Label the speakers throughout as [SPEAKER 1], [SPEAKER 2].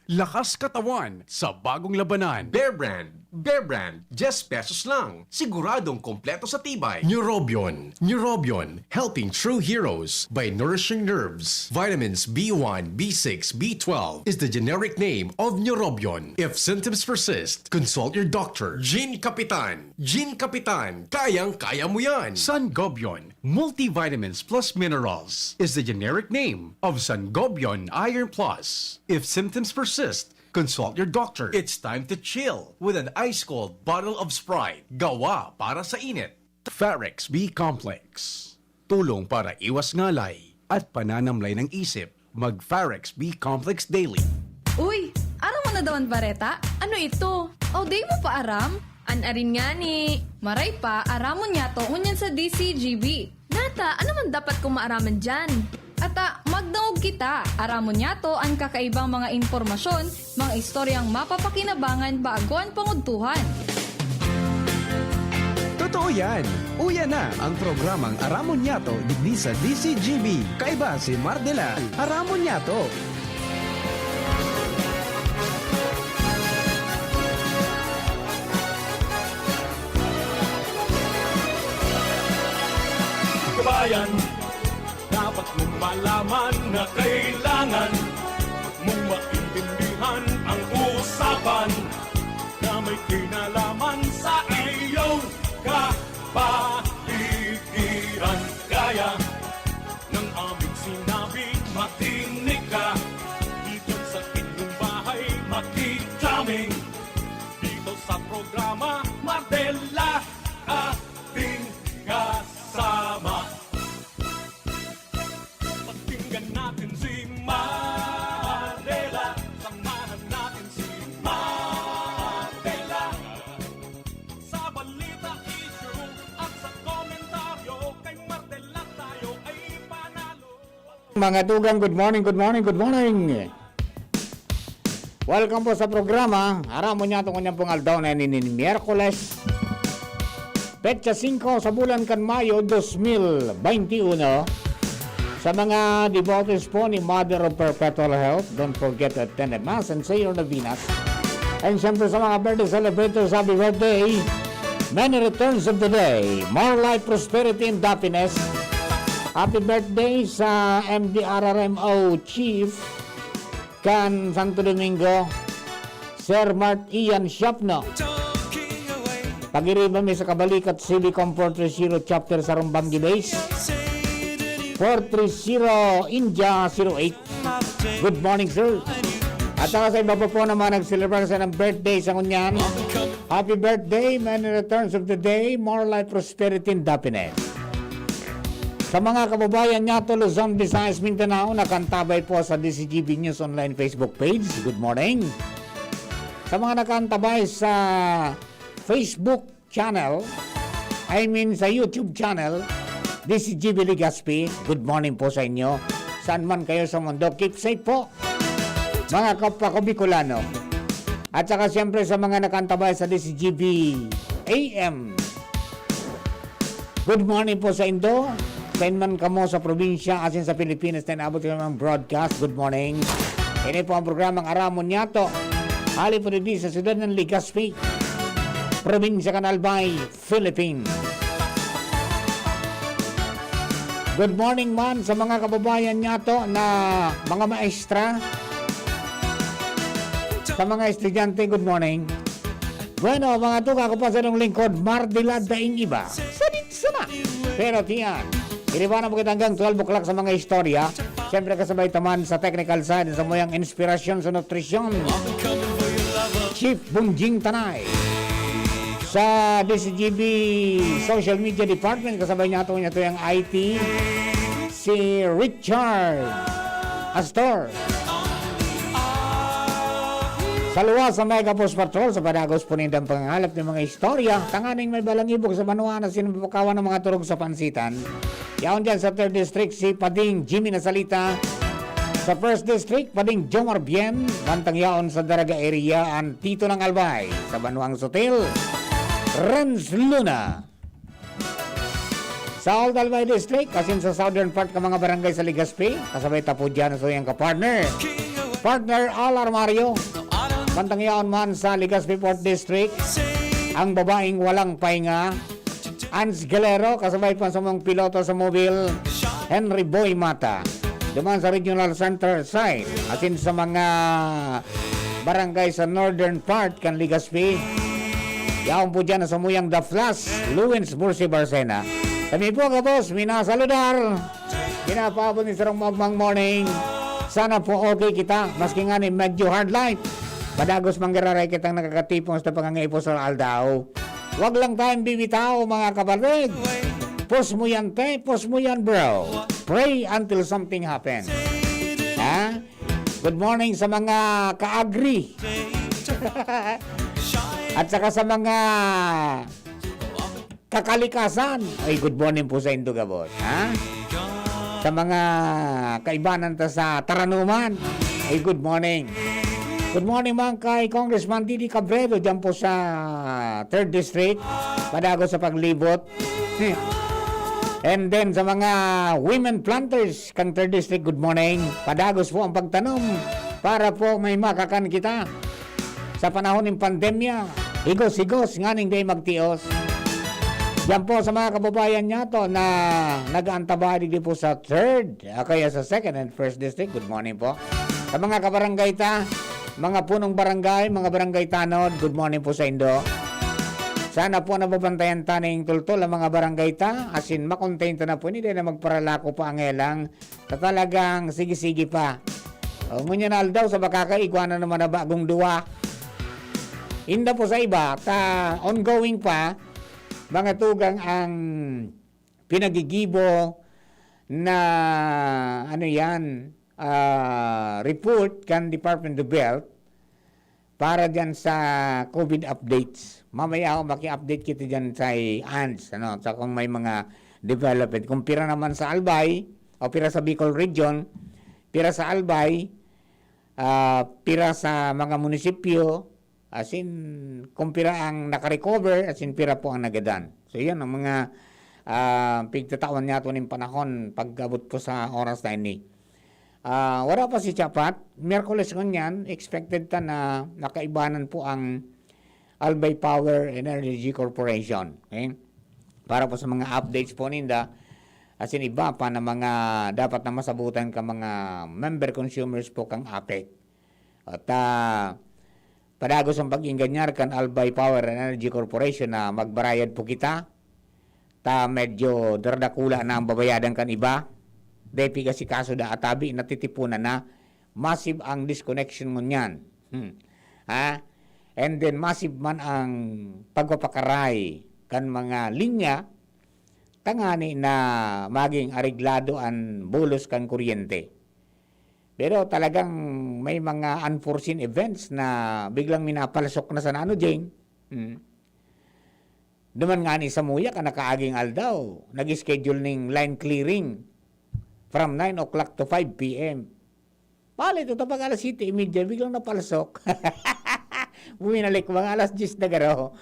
[SPEAKER 1] Lakas katawan sa bagong labanan.
[SPEAKER 2] Bear Brand, 10 pesos lang. Siguradong kompleto sa tibay.
[SPEAKER 1] Neurobion. Neurobion, helping true heroes by nourishing nerves. Vitamins B1, B6, B12 is the generic name of Neurobion. If symptoms persist, consult your doctor.
[SPEAKER 2] Gin Kapitan, kayang-kaya mo yan.
[SPEAKER 1] Sangobion, multivitamins plus minerals, is the generic name of Sangobion Iron Plus. If symptoms persist, consult your doctor. It's time to chill with an ice-cold bottle of Sprite. Gawa para sa init. Farex B Complex. Tulong para iwas ngalay at pananamlay ng isip. Mag-Farex B Complex Daily.
[SPEAKER 3] Uy, aram mo na daw ang bareta? Ano ito? O, day mo pa aram? Anarin nga ni. Maray pa, aramon niya to ngunyan sa DCGB. Nata, ano man dapat kong maaraman dyan? Ata, magdaog kita. Aramon niya to ang kakaibang mga informasyon, mga istoryang mapapakinabangan bago ang panguntuhan.
[SPEAKER 4] Totoo yan. Uya na ang programang Aramon Yato digdi sa DCGB. Kaiba si Mardela. Aramon Yato.
[SPEAKER 5] Kabayan, dapat mong malaman na kailangan mong maintindihan ang usapan na may kinalaman sa iyong kapaligiran. Gaya ng aming sinabi, makinig ka dito sa inyong bahay, makijaming dito sa programa Mardela ating kasama. Pakinggan natin si Mardela, samahan natin si Mardela sa balita, issue at sa komentaryo. Kay Mardela tayo ay panalo.
[SPEAKER 6] Mga tugang, good morning. Welcome po sa programa. Aramon niya itong kanyang pungaldaw na nini Miyerkules. Petsa 5 sa bulan kan Mayo 2021. Sa mga devotees po ni Mother of Perpetual Health, don't forget to attend the Mass and say your novenas. And siyempre sa mga birthday celebrators, happy birthday. Many returns of the day. More life, prosperity, and happiness. Happy birthday sa MDRRMO Chief kan Santo Domingo, Sir Mart Ian Shapno. Pag-iriba mi sa Kabalikat Silicon 430 Chapter sa Rumbanggi Base, 430 India 08. Good morning, sir. At saka sa iba po naman nag-celebrate sa ng birthday sa kunyan. Happy birthday, many returns of the day, more life, prosperity, and happiness. Sa mga kababayan niya to Luzon, Visayas, Mindanao, nakantabay po sa DCGB News Online Facebook page. Good morning. Sa mga nakantabay sa Facebook channel, sa YouTube channel, DCGB Legazpi, good morning po sa inyo. Saan man kayo sa mundo, keep safe po, mga kapwa ko Bicolano. At saka siyempre sa mga nakantabay sa DCGB AM, good morning po sa Indo. Saan man kamo sa probinsya, asin sa Pilipinas, na inabot kayo ng broadcast, good morning. Ini po ang programang Aramon Yato. Hali po din sa siyudad ng Legazpi, probinsya kan Albay, Philippines. Good morning man sa mga kababayan Yato na mga maestra. Sa mga estudyante, good morning. Bueno, mga tuka ko pa sa nung lingkod, Mardela daing iba. Sanit sana. Pero tiyan, iniwanan mo kita hanggang 12 o'clock sa mga istorya. Siyempre kasabay taman sa technical side sa moyang inspirasyon sa nutrisyon, Chief Bunjing Tanay. Sa DCGB Social Media Department, kasabay niya ito yung IT, si Richard Astor. Sa luwas sa Mega Post Patrol, sa Padagos punindang pangalap ng mga istorya, tanganing may balangibog sa manuwa na sinupakawan ng mga turog sa pansitan. Yaon dyan sa 3rd District, si Pading Jimmy Nasalita. Sa 1st District, Pading Jomar Bien. Bantang yaon sa Daraga area, ang Tito ng Albay. Sa Banuang Sotil, Renz Luna. Sa Old Albay District, kasin sa southern part ka mga barangay sa Legazpi, kasabay tapo dyan sa iyang kapartner, Partner Al Armario. Kantang yaon man sa Legazpi Port District. Ang babaeng walang pahinga. Ans Galero, kasabay pa sa mga piloto sa mobile. Henry Boy Mata. Duman sa Regional Center side. Asin sa mga barangay sa northern part kan Legazpi. Yaon po dyan sa muyang The Flash, Luwins, Bursi, Barsena. Kami po kabos, minasaludar. Pinapabot ni Sarong Magmang Morning. Sana po okay kita, maski nga ni medyo hard light. Padagos manggararay kitang nakakatipong sa pangangaipo sa Aldao. Huwag lang tayong bibitaw mga kabalig. Post mo yan te, post mo yan bro. Pray until something happens. Ha? Good morning sa mga kaagri. At saka sa mga kakalikasan. Ay, good morning po sa Indo Gabos. Ha? Sa mga kaibanan ta sa Taranuman. Ay, good morning. Good morning mga kay Congressman Didi Cabredo dyan po sa 3rd District. Padago sa paglibot. And then sa mga women planters kang 3rd District, good morning. Padagos po ang pagtanom para po may makakan kita. Sa panahon ng pandemya, higos-higos, nganing day magtios. Yan po sa mga kababayan niya to na nag-aantabay din po sa 3rd, kaya sa 2nd and 1st District, good morning po. Sa mga kabarangay ta, mga punong barangay, mga barangay tanod, good morning po sa Indo. Sana po nababantayan ta ng tultol ang mga barangay ta, asin makontento na po, hindi na magparalako pa ang elang, na talagang sige-sige pa. Ngunyan na aldaw sa bakakaigwa na naman na bagong duwa. Inda po sa iba, ta ongoing pa, mga tugang ang pinagigibo na ano yan, report kan Department of Health para dyan sa COVID updates. Mamaya ako maki-update kita dyan sa ANS, ano, sa kung may mga development. Kung pira naman sa Albay, o pira sa Bicol Region, pira sa Albay, pira sa mga munisipyo, as in, kung pira ang nakarecover, as in, pira po ang nagadan. So, yan ang mga pigtatawan niya ito ng panahon pag-abot ko sa oras na ini. Wala pa si Chapat. Miyerkules ko niyan, expected ta na nakaibanan po ang Albay Power Energy Corporation. Okay? Para po sa mga updates po ninda, as in, iba pa na mga dapat na masabutan ka mga member consumers po kang APEC. At padagos ang pag-inganyar kan Albay Power Energy Corporation na magbarayad po kita. Ta medyo dardakula na ang babayadan kan iba. Depi kasi kaso da atabi natitipunan na massive ang disconnection mo niyan. Ha? And then massive man ang pagpapakaray kan mga linya tangani na maging ariglado ang bulos kan kuryente. Pero talagang may mga unforeseen events na biglang minapalasok na sa ano, Jane. Duman nga ni sa muya ka nakaaging aldaw. Nag-schedule ng line clearing from 9 o'clock to 5 p.m. Pala ito, tapag alas 7:30, biglang napalasok. Buminalik mga alas 10 na garo.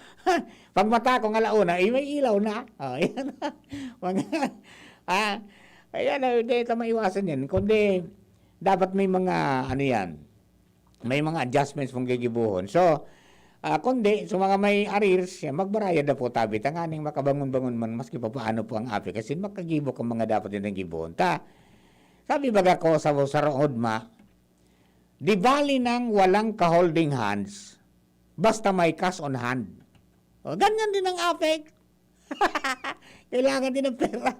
[SPEAKER 6] Pag mata ko nga launa, may ilaw na. Ayan na. Ayan na, hindi ito maiwasan yan. Kundi, dapat may mga ano yan, may mga adjustments mong gigibuhon. So, kundi, so mga may arrears, magbarayad na po tabi, tanganing makabangon-bangon man, maski pa paano po ang api, kasi makagibo ka mga dapat din ang gibuhon. Sabi baga ko sa Rodma, di bali nang walang ka-holding hands, basta may cash on hand. O, ganyan din ang APEC. Kailangan din ng pera.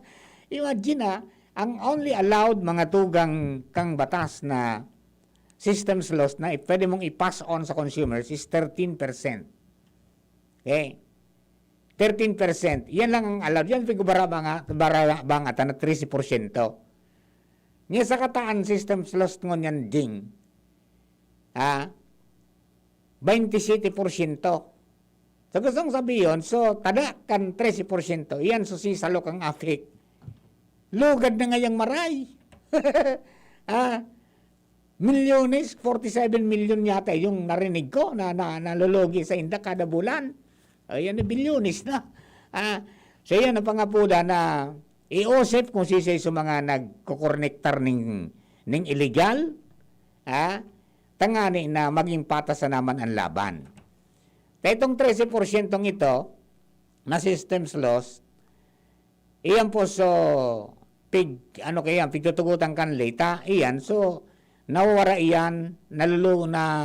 [SPEAKER 6] Imagine ang only allowed mga tugang kang batas na systems loss na pwede mong i-pass on sa consumers is 13%. Okay? 13%. Yan lang ang allowed. Yan barabang at na 13%. Nga sa kataan systems loss ngon yan ding. 27%. So gustong sabihin, so tada kan 13%. Yan so si salok ang afik. Lugad na ngayang maray. Milyones, 47 million yata yung narinig ko na nalulugi sa inda kada bulan. Ayan na bilyones na. So yan ang pangapuda na iosip kung sisay sa mga nagkukornektar ning illegal. tangani na maging patas na naman ang laban. Itong 13% ito na systems loss, iyan po so pigtutugutan kan lita, iyan so nawawara iyan,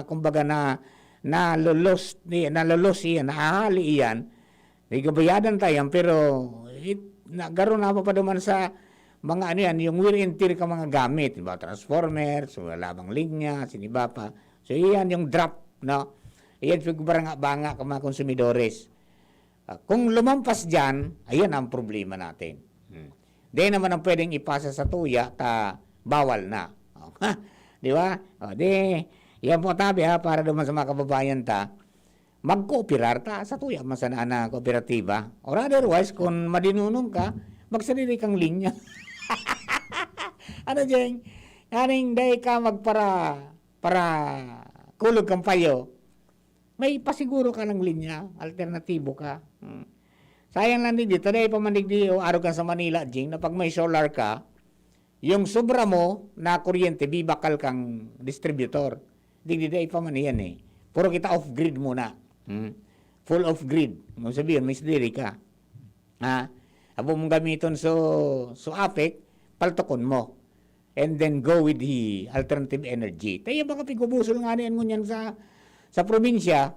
[SPEAKER 6] kumbaga nalulos iyan, naahali iyan, gabayadan tayo, pero nagkaroon na pa duman sa mga yung wear and tear ka mga gamit, diba? Transformers, wala bang linya, siniba pa. So, iyan yung drop, no? Iyan banga ka mga konsumidores. Kung lumampas dyan, ayan ang problema natin. Di naman ang pwedeng ipasa sa tuya, bawal na. Di ba? Yan po tabi para naman sa mga kababayan mag-cooperar sa tuya masanaan na kooperatiba. Or otherwise, kung madinunong ka, magsarili kang linya. Ano dyan? Yaning day ka para kulog kang payo, may pasiguro ka ng linya, alternatibo ka. Sayang lang din dito, dahil pamanig di araw ka sa Manila, Jing, na pag may solar ka, yung sobra mo na kuryente, bibakal kang distributor. Di pamaniyan eh. Puro kita off-grid muna. Full off-grid. Kung sabihin, may sendiri ka. Abo mong gamiton so APEC, paltokon mo. And then go with the alternative energy. Tayo baka pigubusol nga niyan ngunyan sa probinsya.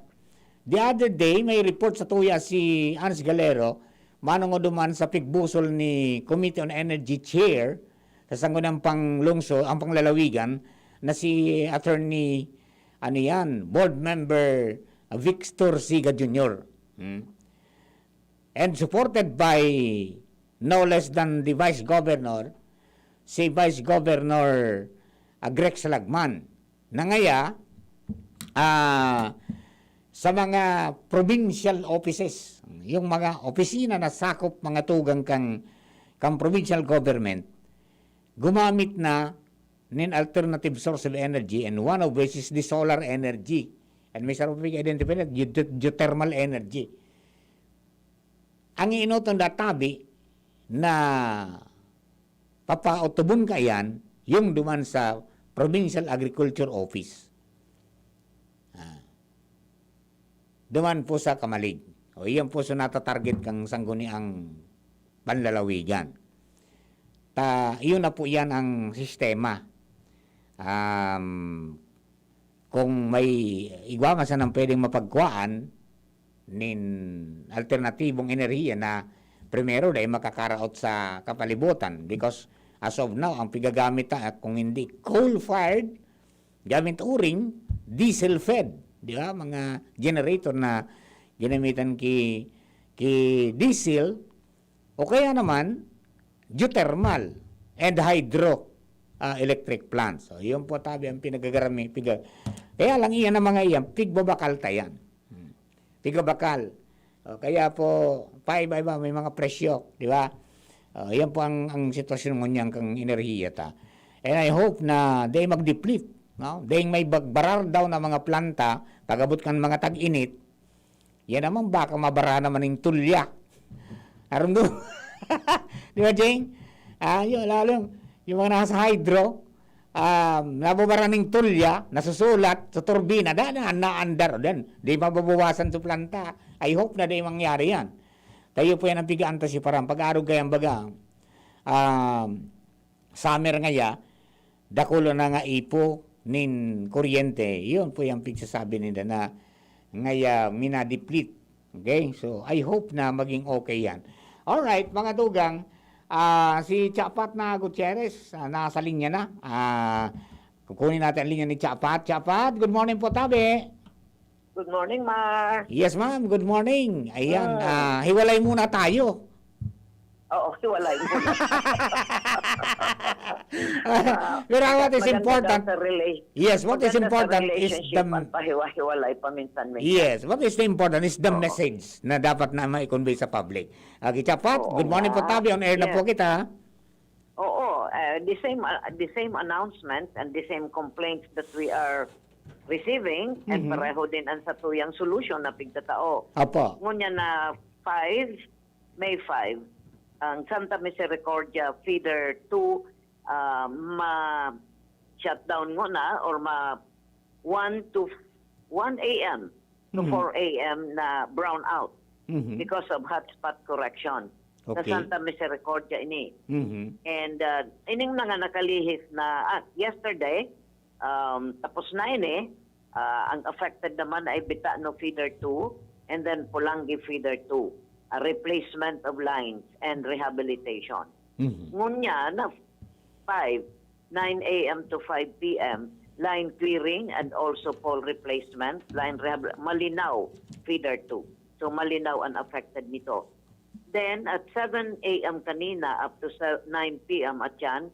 [SPEAKER 6] The other day, may report sa tuya si Hans Galero, manong duman sa pigbusol ni Committee on Energy Chair, sa sangunang panglungsod, ang panglalawigan, na si Attorney, Board Member Victor Siga Jr. And supported by no less than the Vice Governor, si Vice Governor Greg Salagman, na ngaya, sa mga provincial offices, yung mga opisina na sakop mga tugang kang provincial government, gumamit na nin alternative source of energy, and one of which is the solar energy. And may sarap identified geothermal energy. Ang inutong databi na papautubon ka yan, yung duman sa Provincial Agriculture Office. Duman po sa Kamalig. O iyan po sa natatarget kang sangguni ang panlalawigan. Iyon na po yan ang sistema. Kung may igwamasan ng pwedeng mapagkuhaan nin alternatibong enerhiya na primero dahil makakaraot sa kapalibutan, because as of now ang pigagamit kung hindi coal-fired, gamit uring diesel-fed, di ba? Mga generator na ginamitan ki diesel, o kaya naman geothermal and hydro electric plants. So, yun po tabi ang pinagagarami. Kaya lang iyan ang mga iyan, pigbabakal tayan. Pigbabakal. Kaya po, paiba-iba, may mga presyo, di ba? Yan po ang sitwasyon ngunyan kang enerhiya ta. And I hope na they mag-deplete. No? They may bagbarar daw na mga planta, pagabot kan mga tag-init, yan naman baka mabara naman ng tulya. Aram do? Di ba, Jing? Yun, lalo, yung mga nasa hydro, nababara ng tulya, nasusulat sa turbina, naandar, di mababawasan sa planta. I hope na di mangyari yan. Tayo po yan ang pigaan si parang pag-arog kayang baga, summer ngaya, dakulo na nga ipo nin kuryente. Yun po yung pigsasabi nila na ngaya minadeplete. Okay? So, I hope na maging okay yan. Alright, mga tugang, si Chapat na Gutierrez, nasa linya na. Kukunin natin ang linya ni Chapat. Chapat, good morning po, tabi.
[SPEAKER 7] Good morning, Mar.
[SPEAKER 6] Yes, ma'am. Good morning. Ayan, hiwalay muna tayo.
[SPEAKER 7] Oo, hiwalay muna.
[SPEAKER 6] Pero what is important? Yes, what is important is the
[SPEAKER 7] pahiwa-hiwalay paminsan.
[SPEAKER 6] Yes, what is important is the message na dapat na ma-convey sa public. Chapat, good morning po, tabi. On air na po kita.
[SPEAKER 7] Oo, the same announcement and the same complaints that we are receiving, and pareho din ang satuyang solution na pigtatao.
[SPEAKER 6] Apo.
[SPEAKER 7] Ngunya na May 5, ang Santa Misericordia Feeder 2 ma-shutdown mo na or 1 to 1 a.m. to 4 a.m. na brownout
[SPEAKER 6] Mhm.
[SPEAKER 7] because of hotspot correction. Sa
[SPEAKER 6] Okay.
[SPEAKER 7] Santa Misericordia ini.
[SPEAKER 6] Mhm.
[SPEAKER 7] And ining na nga nakalihis na yesterday, tapos na ini, ang affected naman ay Bitano Feeder 2 and then Pulangi Feeder 2, a replacement of lines and rehabilitation.
[SPEAKER 6] Mhm.
[SPEAKER 7] Ngunya na 9 a.m. to 5 p.m., line clearing and also pole replacement, Malinaw Feeder 2. So Malinaw ang affected nito. Then at 7 a.m. kanina up to 9 p.m. at yan,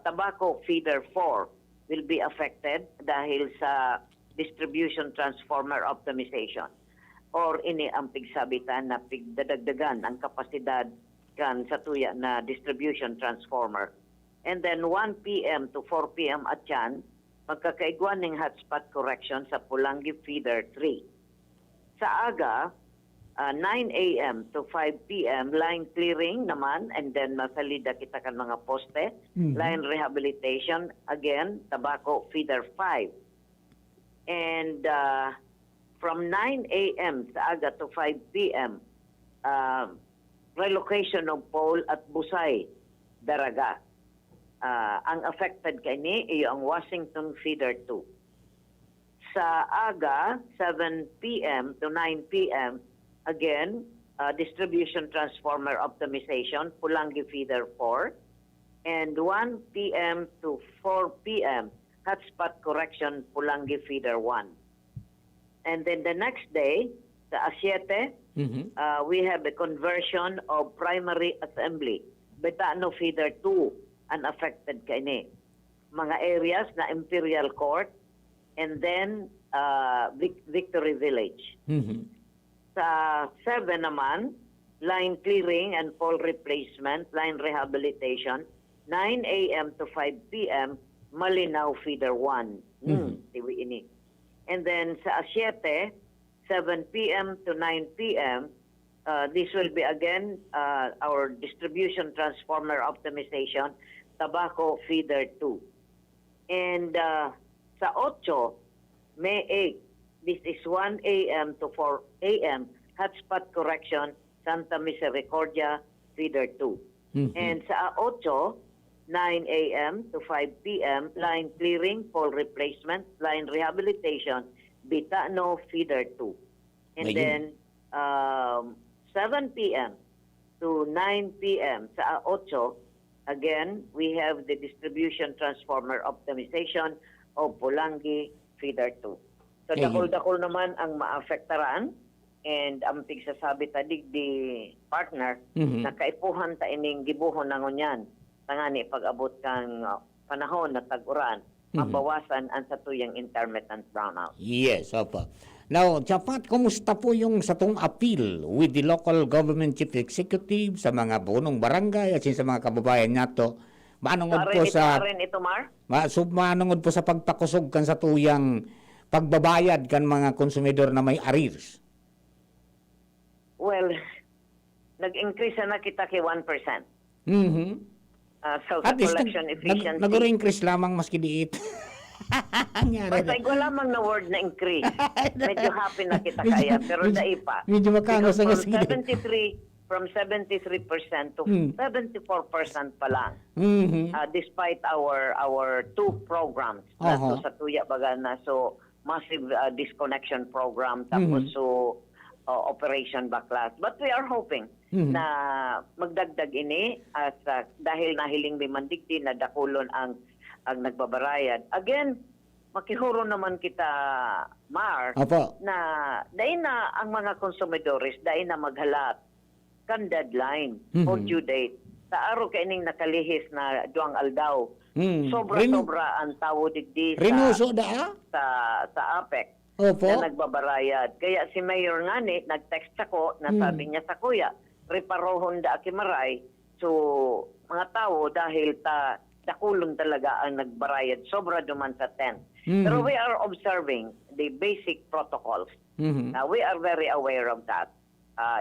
[SPEAKER 7] Tobacco Feeder 4 will be affected dahil sa distribution transformer optimization or ini ang pigsabitan na pigdadagdagan ang kapasidad kan sa tuya na distribution transformer. And then 1 p.m. to 4 p.m. at yan, magkakaigwan ng hotspot correction sa Pulangi Feeder 3. Sa aga, 9 a.m. to 5 p.m. line clearing naman and then masalida kita kan mga poste, line rehabilitation, again, Tobacco Feeder 5. And from 9 a.m. sa aga to 5 p.m., relocation of pole at Busay, Daraga. Ang affected kani iyo ang Washington Feeder 2. Sa aga, 7 p.m. to 9 p.m., again, distribution transformer optimization, Pulangi Feeder 4. And 1 p.m. to 4 p.m., hotspot correction, Pulangi Feeder 1. And then the next day, sa Asyete, we have a conversion of primary assembly, Betano Feeder 2, unaffected kani. Mga areas na Imperial Court and then Victory Village.
[SPEAKER 6] Mhm.
[SPEAKER 7] Sa 7 naman, line clearing and pole replacement, line rehabilitation, 9 a.m. to 5 p.m., Malinaw Feeder 1. Tiwi ini. And then sa Asyete, 7 p.m. to 9 p.m., this will be again our distribution transformer optimization, Tobacco Feeder 2. And sa 8, May 8, this is 1 a.m. to 4 a.m., hotspot correction, Santa Misericordia Feeder 2. And sa 8, 9 a.m. to 5 p.m., line clearing, pole replacement, line rehabilitation, Bitano Feeder 2. And
[SPEAKER 6] Ayun.
[SPEAKER 7] then 7 p.m. to 9 p.m. sa 8, again, we have the distribution transformer optimization of Pulangi Feeder 2. So
[SPEAKER 6] Ayun.
[SPEAKER 7] dakol-dakol naman ang maafektaran and ang pigsasabi tadig di partner na kaipuhan ta ining gibuhon na ngunyan tangani pag-abot kang panahon na tag-uran mabawasan ang satuyang intermittent brownout.
[SPEAKER 6] Yes, opo. Now, Chapat, kumusta po yung sa tong appeal with the local government chief executive sa mga punong barangay at sa mga kababayan nato? Manungod po sa
[SPEAKER 7] ito, Mar?
[SPEAKER 6] manungod po sa pagpakusog kan sa tuyang pagbabayad kan mga konsumidor na may arrears.
[SPEAKER 7] Well, nag-increase na kita kay 1%.
[SPEAKER 6] Mhm.
[SPEAKER 7] So, sa
[SPEAKER 6] At least
[SPEAKER 7] collection efficiency.
[SPEAKER 6] nag-increase lamang maski diit. Nangyari
[SPEAKER 7] Basta ko lamang na word na increase. Medyo happy na kita kaya, pero dai pa.
[SPEAKER 6] Medyo makangos
[SPEAKER 7] Because
[SPEAKER 6] ang
[SPEAKER 7] from 73% to 74% pa lang.
[SPEAKER 6] Mhm.
[SPEAKER 7] Despite our two programs na to sa Tuya Bagana. So, massive disconnection program, tapos so Operation Baklas. But we are hoping na magdagdag ini at dahil nahiling may mandigdi na dakulon ang nagbabarayad. Again, makihuro naman kita, Mar,
[SPEAKER 6] Opo.
[SPEAKER 7] na dahil na ang mga konsumidores, dahil na maghalat kan deadline o due date. Sa araw kaining nakalihis na duang aldaw. Sobra-sobra ang tawo digdi
[SPEAKER 6] Rinuso da?
[SPEAKER 7] sa APEC
[SPEAKER 6] Opo.
[SPEAKER 7] na nagbabarayad. Kaya si Mayor ngani, nag-text ako na sabi niya sa kuya, reparohon da akimaray. So, mga tao dahil dakulon talaga ang nagbarayad. Sobra duman sa 10. Pero we are observing the basic protocols. We are very aware of that.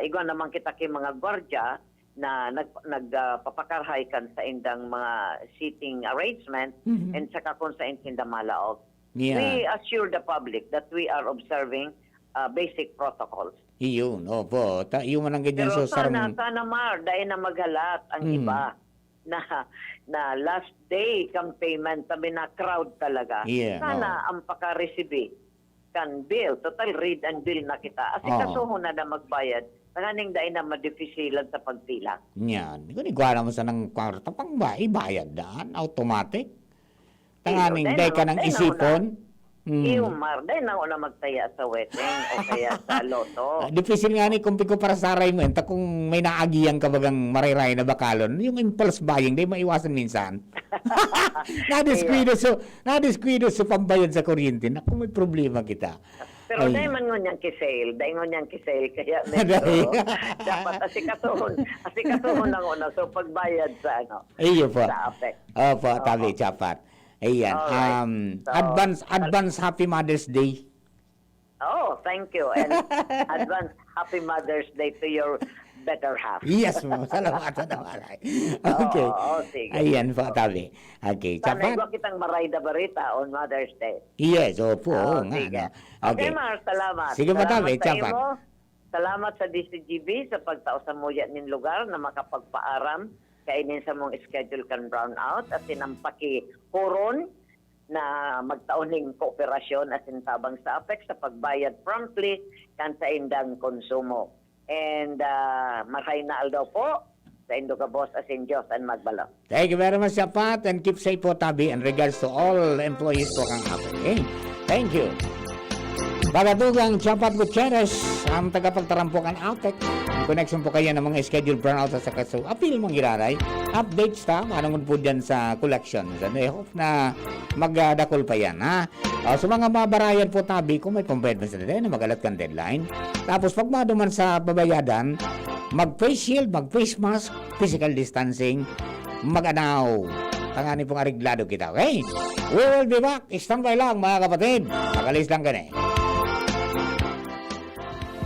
[SPEAKER 7] Igwa naman kita kay mga gwardiya na nagpapakarhay kan sa indang mga seating arrangement and saka kung sa insinda malaog.
[SPEAKER 6] Yeah.
[SPEAKER 7] We assure the public that we are observing basic protocols.
[SPEAKER 6] Iyon, opo. Yung man ang ganyan
[SPEAKER 7] Pero
[SPEAKER 6] so
[SPEAKER 7] sana Mar, dahil na maghalat ang iba na last day kang payment, sabi na crowd talaga.
[SPEAKER 6] Yeah,
[SPEAKER 7] Sana ang paka-receive kan bill. Total read and bill na kita. Asi kasuho na magbayad. Tanganing dahil na madifisilan sa pagpila.
[SPEAKER 6] Yan. Kung iguana mo sa ng kwarta, pang bayad daan, automatic. Tanganing, day ka ng isipon.
[SPEAKER 7] Iyo, Mar, dahil na una magtaya sa wedding o kaya sa loto.
[SPEAKER 6] Difficile nga ni kumpi ko para sa aray mo. Ta kung may naagiyang ka bagang mariray na bakalon, yung impulse buying, di maiwasan minsan. Na-descuido sa pambayad sa kuryente. Naku, may problema kita.
[SPEAKER 7] Pero
[SPEAKER 6] Ay.
[SPEAKER 7] dahil man ngon niyang kisale, kaya medyo dapat asikasuhon ang una. So pagbayad sa
[SPEAKER 6] Iyo po.
[SPEAKER 7] sa APEC.
[SPEAKER 6] Opo, tabi, chapat. Ayan.
[SPEAKER 7] Alright. So,
[SPEAKER 6] Advance Happy Mother's Day.
[SPEAKER 7] Oh, thank you. And advance Happy Mother's Day to your better half.
[SPEAKER 6] Yes, mo. Salamat. Okay.
[SPEAKER 7] Sige.
[SPEAKER 6] Ayan po, tabi. Okay,
[SPEAKER 7] Sanay
[SPEAKER 6] chapat.
[SPEAKER 7] ko kitang marayda barita on Mother's Day.
[SPEAKER 6] Yes, opo. nga,
[SPEAKER 7] Sige.
[SPEAKER 6] no.
[SPEAKER 7] Okay, Mar, salamat.
[SPEAKER 6] Sige ba, tabi,
[SPEAKER 7] Salamat sa
[SPEAKER 6] chapat.
[SPEAKER 7] imo. Salamat sa DCGB sa pagtao sa muya nin lugar na makapagpaaram kainin sa mong schedule kan brownout at sinampaki huron na magtauning kooperasyon at sintabang sa APEC sa pagbayad promptly kan sa indang konsumo. And maray na aldaw po sa indo ka boss asin Diyos and magbalo.
[SPEAKER 6] Thank you very much, chapat. And keep safe po, tabi. And regards to all employees po kang APEC. Okay? Thank you. Bagatugang Chapat Gutierrez, ang tagapagtarampukan APEC. Connection po kayo ng mga schedule brownout sa kaso. Appeal mong giraray. Updates ta, anong po dyan sa collection. I hope na magdakol pa yan, ha? So mga mabarayan po tabi, kung may pambayad mo sa na magalat kang deadline. Tapos pag maduman sa babayadan, mag-face shield, mag-face mask, physical distancing, mag-anaw. Tanganin pong areglado kita, okay? We will be back. Standby lang, mga kapatid. Makalis lang ka na.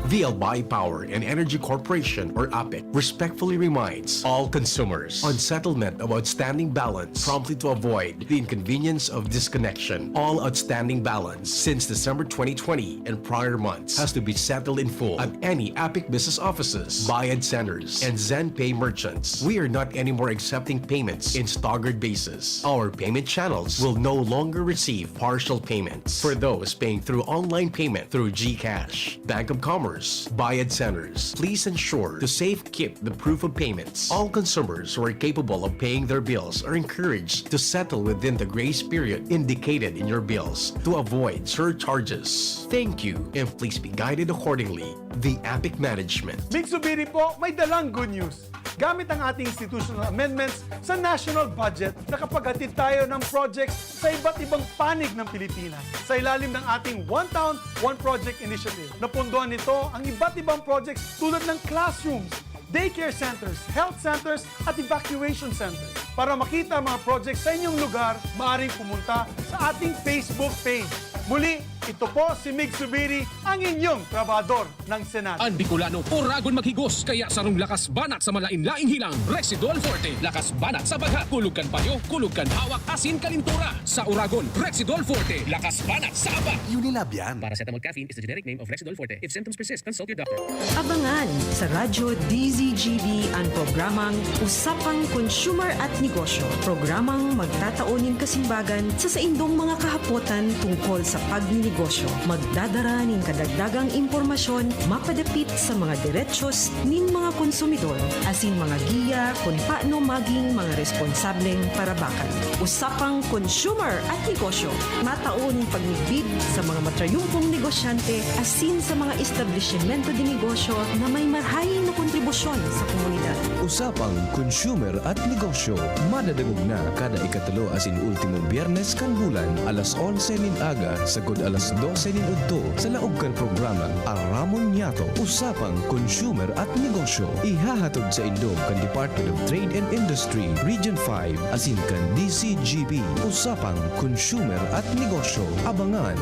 [SPEAKER 2] The Albay Power and Energy Corporation, or APEC, respectfully reminds all consumers on settlement of outstanding balance promptly to avoid the inconvenience of disconnection. All outstanding balance since December 2020 and prior months has to be settled in full at any APEC business offices, Bayad centers, and ZenPay merchants. We are not anymore accepting payments in staggered basis. Our payment channels will no longer receive partial payments. For those paying through online payment through GCash, Bank of Commerce, Bayad centers, please ensure to safe keep the proof of payments. All consumers who are capable of paying their bills are encouraged to settle within the grace period indicated in your bills to avoid surcharges. Thank you, and please be guided accordingly. The APEC Management.
[SPEAKER 8] Migsubiri po, may dalang good news. Gamit ang ating institutional amendments sa national budget, nakapaghatid tayo ng projects sa iba't ibang panig ng Pilipinas. Sa ilalim ng ating One Town, One Project Initiative. Napunduan nito ang iba't ibang projects tulad ng classrooms, daycare centers, health centers, at evacuation centers. Para makita ang mga projects sa inyong lugar, maaaring pumunta sa ating Facebook page. Muli, ito po si Mig Subiri, ang inyong trabador ng Senado.
[SPEAKER 9] Ang Bicolano, oragon maghigos, kaya sarong lakas banat sa malain-laing hilang. Rexidol Forte, lakas banat sa baga, kulugkan payo, kulugkan hawak, asin kalintura. Sa oragon, Rexidol Forte, lakas banat sa aba.
[SPEAKER 1] Unilab yan.
[SPEAKER 9] Paracetamol caffeine is the generic name of Rexidol Forte. If symptoms persist, consult your doctor.
[SPEAKER 10] Abangan sa Radyo DZGB ang programang Usapang Consumer at Negosyo. Programang magtataunin kasimbagan sa saindong mga kahapotan tungkol sa pagninegosyo. Magdadara ning kadagdagang impormasyon mapadapit sa mga diretsyon nin mga konsumidor asin mga giya kung paano maging mga responsableng parabakan. Usapang Consumer at Negosyo. Mataon pagnigbid sa mga matrayumpong negosyante asin sa mga establishmento de negosyo na may marhayin na kontribusyon sa komunidad.
[SPEAKER 11] Usapang Consumer at Negosyo. Madadagog na kada ikatulo asin ultimong biyernes kan bulan alas 11 nin aga sagod alas 12 nin udto sa laog kan programang Aramon Yato. Usapang Consumer at Negosyo. Ihahatod sa Indog kan Department of Trade and Industry Region 5 asin kan DCGB. Usapang Consumer at Negosyo. Abangan.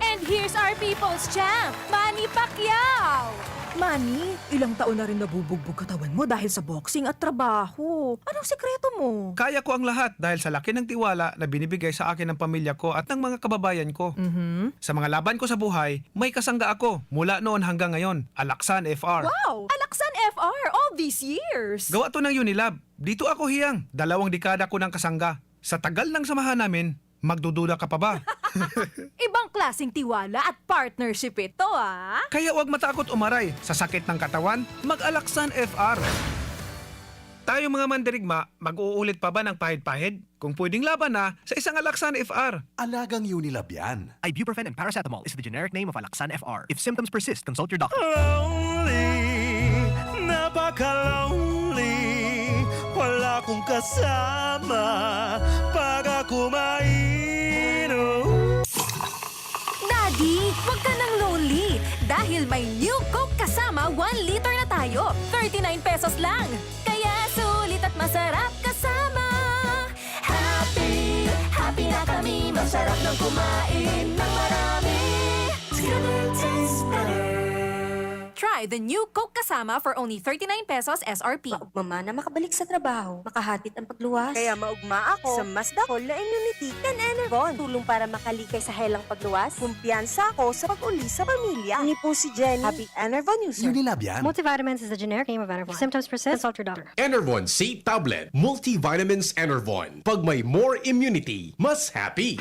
[SPEAKER 3] And here's our People's Champ, Manny Pacquiao!
[SPEAKER 12] Manny, ilang taon na rin nabubugbog katawan mo dahil sa boxing at trabaho. Anong sekreto mo?
[SPEAKER 13] Kaya ko ang lahat dahil sa laki ng tiwala na binibigay sa akin ng pamilya ko at ng mga kababayan ko. Sa mga laban ko sa buhay, may kasangga ako mula noon hanggang ngayon, Alaksan FR.
[SPEAKER 12] Wow! Alaksan FR all these years!
[SPEAKER 13] Gawa to ng Unilab. Dito ako hiyang, 2 dekada ko ng kasangga. Sa tagal ng samahan namin, magdududa ka pa ba?
[SPEAKER 12] Ibang klaseng tiwala at partnership ito, ah!
[SPEAKER 13] Kaya huwag matakot umaray. Sa sakit ng katawan, mag-Alaksan FR. Tayo mga mandirigma, mag-uulit pa ba ng pahid-pahid? Kung pwedeng laban na, sa isang Alaksan FR.
[SPEAKER 14] Alagang Unilab yan.
[SPEAKER 15] Ibuprofen and paracetamol is the generic name of Alaksan FR. If symptoms persist, consult your doctor.
[SPEAKER 5] Lonely, napaka-lonely. Wala kong kasama pag ako mainom.
[SPEAKER 12] Daddy, huwag ka nang lonely dahil may New Coke kasama 1 liter na tayo. 39 pesos lang. Kaya sulit at masarap kasama. Happy, happy na kami. Masarap ng kumain ng marami. Together tastes better. Try the New Coke kasama for only 39 pesos SRP.
[SPEAKER 16] Maugma na makabalik sa trabaho, makahatid ang pagluwas.
[SPEAKER 17] Kaya maugma ako sa mas dakol na immunity kan Enervon. Tulong para makalikay sa helang pagluwas. Kumpiyansa ako sa pag-uli sa pamilya. Ni po si Jenny, happy Enervon user.
[SPEAKER 14] Unilab yan.
[SPEAKER 16] Multivitamins is the generic name of Enervon. If symptoms persist, consult your doctor.
[SPEAKER 2] Enervon C Tablet, Multivitamins Enervon. Pag may more immunity, mas happy.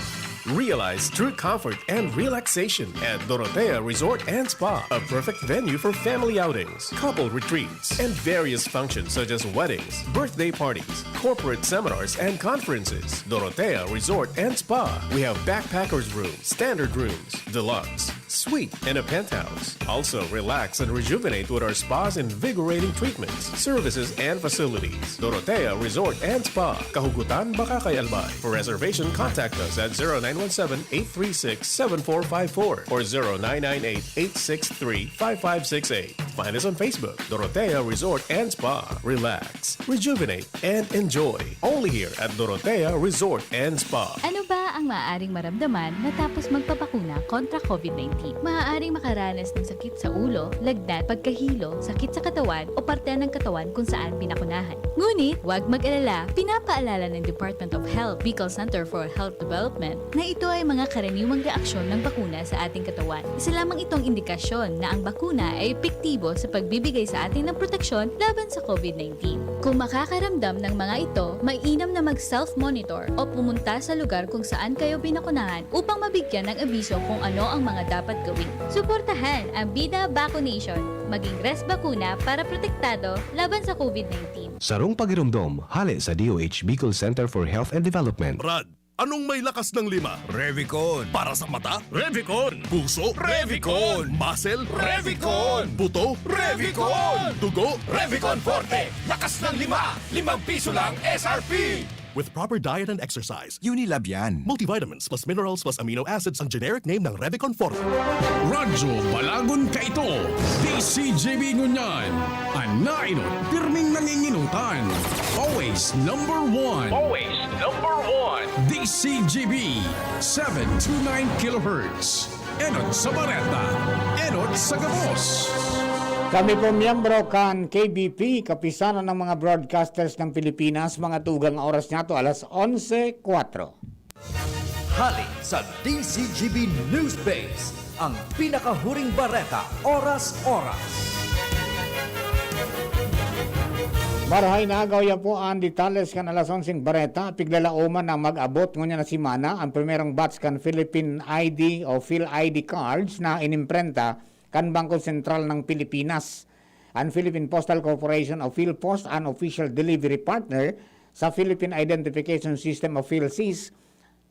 [SPEAKER 11] Realize true comfort and relaxation at Dorotea Resort and Spa, a perfect venue for family outings, couple retreats, and various functions such as weddings, birthday parties, corporate seminars, and conferences. Dorotea Resort and Spa. We have backpackers rooms, standard rooms, deluxe, suite, and a penthouse. Also, relax and rejuvenate with our spas invigorating treatments, services, and facilities. Dorotea Resort and Spa, Kahugutan, Bakakay, Albay. For reservation, contact us at 0917-836-7454 or 0998-863-5568. Find us on Facebook, Dorotea Resort and Spa. Relax, rejuvenate, and enjoy. Only here at Dorotea Resort and Spa.
[SPEAKER 3] Ano ba ang maaaring maramdaman matapos magpapakuna kontra COVID-19? Maaaring makaranas ng sakit sa ulo, lagnat, pagkahilo, sakit sa katawan o parte ng katawan kung saan pinakunahan. Ngunit, huwag mag-alala, pinapaalala ng Department of Health, Bicol Center for Health Development na ito ay mga karaniwang reaksyon ng bakuna sa ating katawan. Isa lamang itong indikasyon na ang bakuna ay epektibo sa pagbibigay sa atin ng proteksyon laban sa COVID-19. Kung makakaramdam ng mga ito, mainam na mag-self-monitor o pumunta sa lugar kung saan kayo binakunahan upang mabigyan ng abiso kung ano ang mga dapat gawin. Suportahan ang Bida Vaccination, maging rest bakuna para protektado laban sa COVID-19.
[SPEAKER 11] Sarong pagirumdom, hali sa DOH Bicol Center for Health and Development.
[SPEAKER 5] Brad, anong may lakas ng 5? Revicon. Para sa mata? Revicon. Puso? Revicon. Muscle? Revicon. Buto? Revicon. Dugo? Revicon Forte. Lakas ng 5. 5 piso lang SRP. With proper diet and exercise,
[SPEAKER 14] Unilab yan.
[SPEAKER 5] multivitamins plus minerals plus amino acids ang generic name ng Revicon Forte.
[SPEAKER 1] Radyo Balagon Kaito, DCJB Ngunyan, Anainot, pirming nanginginutan. Always number one.
[SPEAKER 9] Always number 1.
[SPEAKER 1] DCGB 729 kHz. Enot sa Bareta, Enot sa Gabos.
[SPEAKER 6] Kami po miyembro kan KBP, Kapisanan ng mga Broadcasters ng Pilipinas. Mga tugang oras niya to, 11:04.
[SPEAKER 14] Hali sa DCGB News Base, ang pinakahuring bareta, oras-oras.
[SPEAKER 6] Marahay na agaw po ang detalles kan 11:00 bareta. Piglalauman na mag-abot ngunya na simana ang primerong batch kan Philippine ID o PhilID cards na inimprenta kan Bangko Sentral ng Pilipinas. Ang Philippine Postal Corporation o PhilPost ang official delivery partner sa Philippine Identification System o PhilSys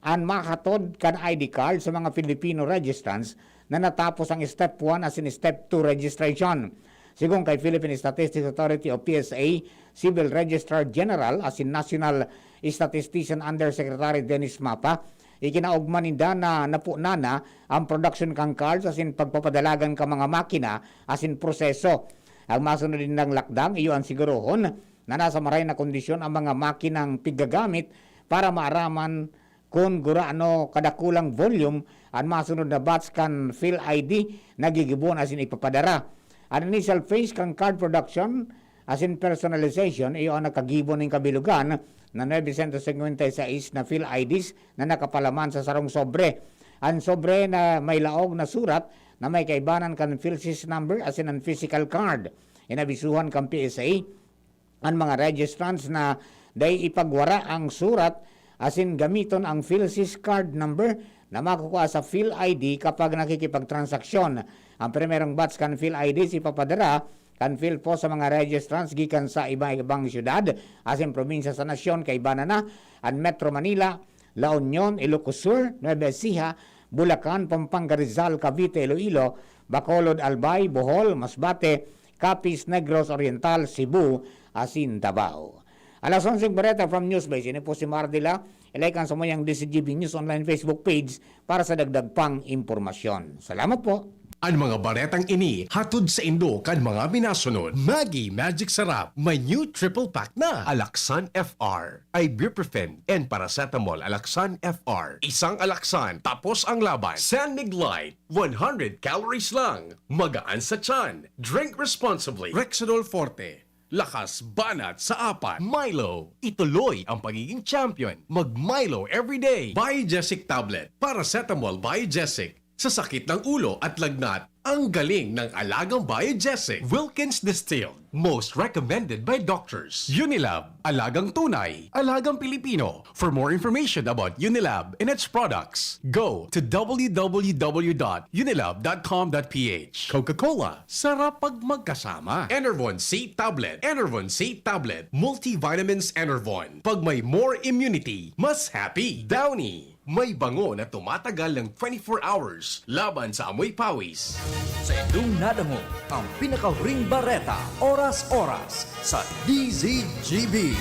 [SPEAKER 6] ang makatod kan ID card sa mga Filipino registrants na natapos ang Step 1 as in Step 2 registration. Sigung kay Philippine Statistics Authority o PSA, Civil Registrar General as in National Statistician Undersecretary Dennis Mapa, ikinaugman ninda na napunana ang production kang cards as in pagpapadalagan ka mga makina as in proseso. Ang masunod din ng lakdang, iyo ang sigurohon na nasa maray na kondisyon ang mga makinang pigagamit para maaraman kung gurano kadakulang volume ang masunod na batch kan fill ID nagigibon asin ipapadara. Ang initial phase kang card production asin personalization iyo ang nakagibon ng kabilugan na 956 na fill IDs na nakapalaman sa sarong sobre. Ang sobre na may laog na surat na may kaibanan kan PhilSys number asin ang physical card. Inabisuhan kang PSA ang mga registrants na day ipagwara ang surat asin gamiton ang PhilSys card number na makukuha sa Phil ID kapag nakikipagtransaksyon. Ang primerong batch kan Phil IDs ipapadara kan Phil po sa mga registrants gikan sa iba-ibang syudad asin probinsya sa nasyon kay Banana, ang Metro Manila, La Union, Ilocos Sur, Nueva Ecija, Bulacan, Pampanga, Rizal, Cavite, Iloilo, Bacolod, Albay, Bohol, Masbate, Capiz, Negros Oriental, Cebu, asin Davao. Alas 11 Bareta from Newsbase. Ini po si Mardila. Ilike ang samayang DCGB News Online Facebook page para sa dagdag pang impormasyon. Salamat po.
[SPEAKER 2] Ang mga baretang ini hatod sa Indo kan mga binasunod. Maggi Magic Sarap, may new triple pack na. Alaksan FR, ibuprofen, and paracetamol Alaksan FR. Isang Alaksan, tapos ang laban. San Mig Light, 100 calories lang. Magaan sa tiyan. Drink responsibly. Rexidol Forte. Lakas banat sa apat. Milo, ituloy ang pagiging champion. Mag-Milo everyday. Biogesic tablet. Paracetamol Biogesic. Sa sakit ng ulo at lagnat, ang galing ng alagang Biogesic. Wilkins Distilled. Most recommended by doctors. Unilab. Alagang tunay. Alagang Pilipino. For more information about Unilab and its products, go to www.unilab.com.ph. Coca-Cola. Sarap pag magkasama. Enervon C Tablet. Enervon C Tablet. Multivitamins Enervon. Pag may more immunity, mas happy. Downy. May bango na tumatagal ng 24 hours laban sa amoy pawis.
[SPEAKER 14] Sa inyong nadango ang pinaka-ring bareta, oras-oras sa DZGB.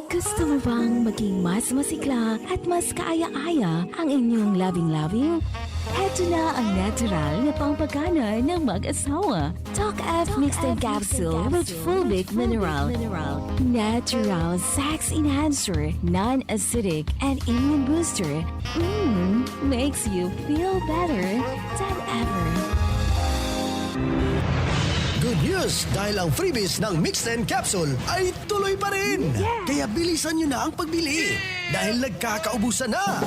[SPEAKER 12] Gusto mo bang maging mas masigla at mas kaaya-aya ang inyong loving-loving? Heto na ang natural na pampagana ng mag-asawa. Talk F Mixed and Capsule with Fulvic Mineral. Natural sex enhancer, non-acidic, and immune booster. Makes you feel better than ever.
[SPEAKER 18] Good news! Dahil ang freebies ng Mixed and Capsule ay tuloy pa rin! Kaya bilisan nyo na ang pagbili! Dahil nagkakaubusan na!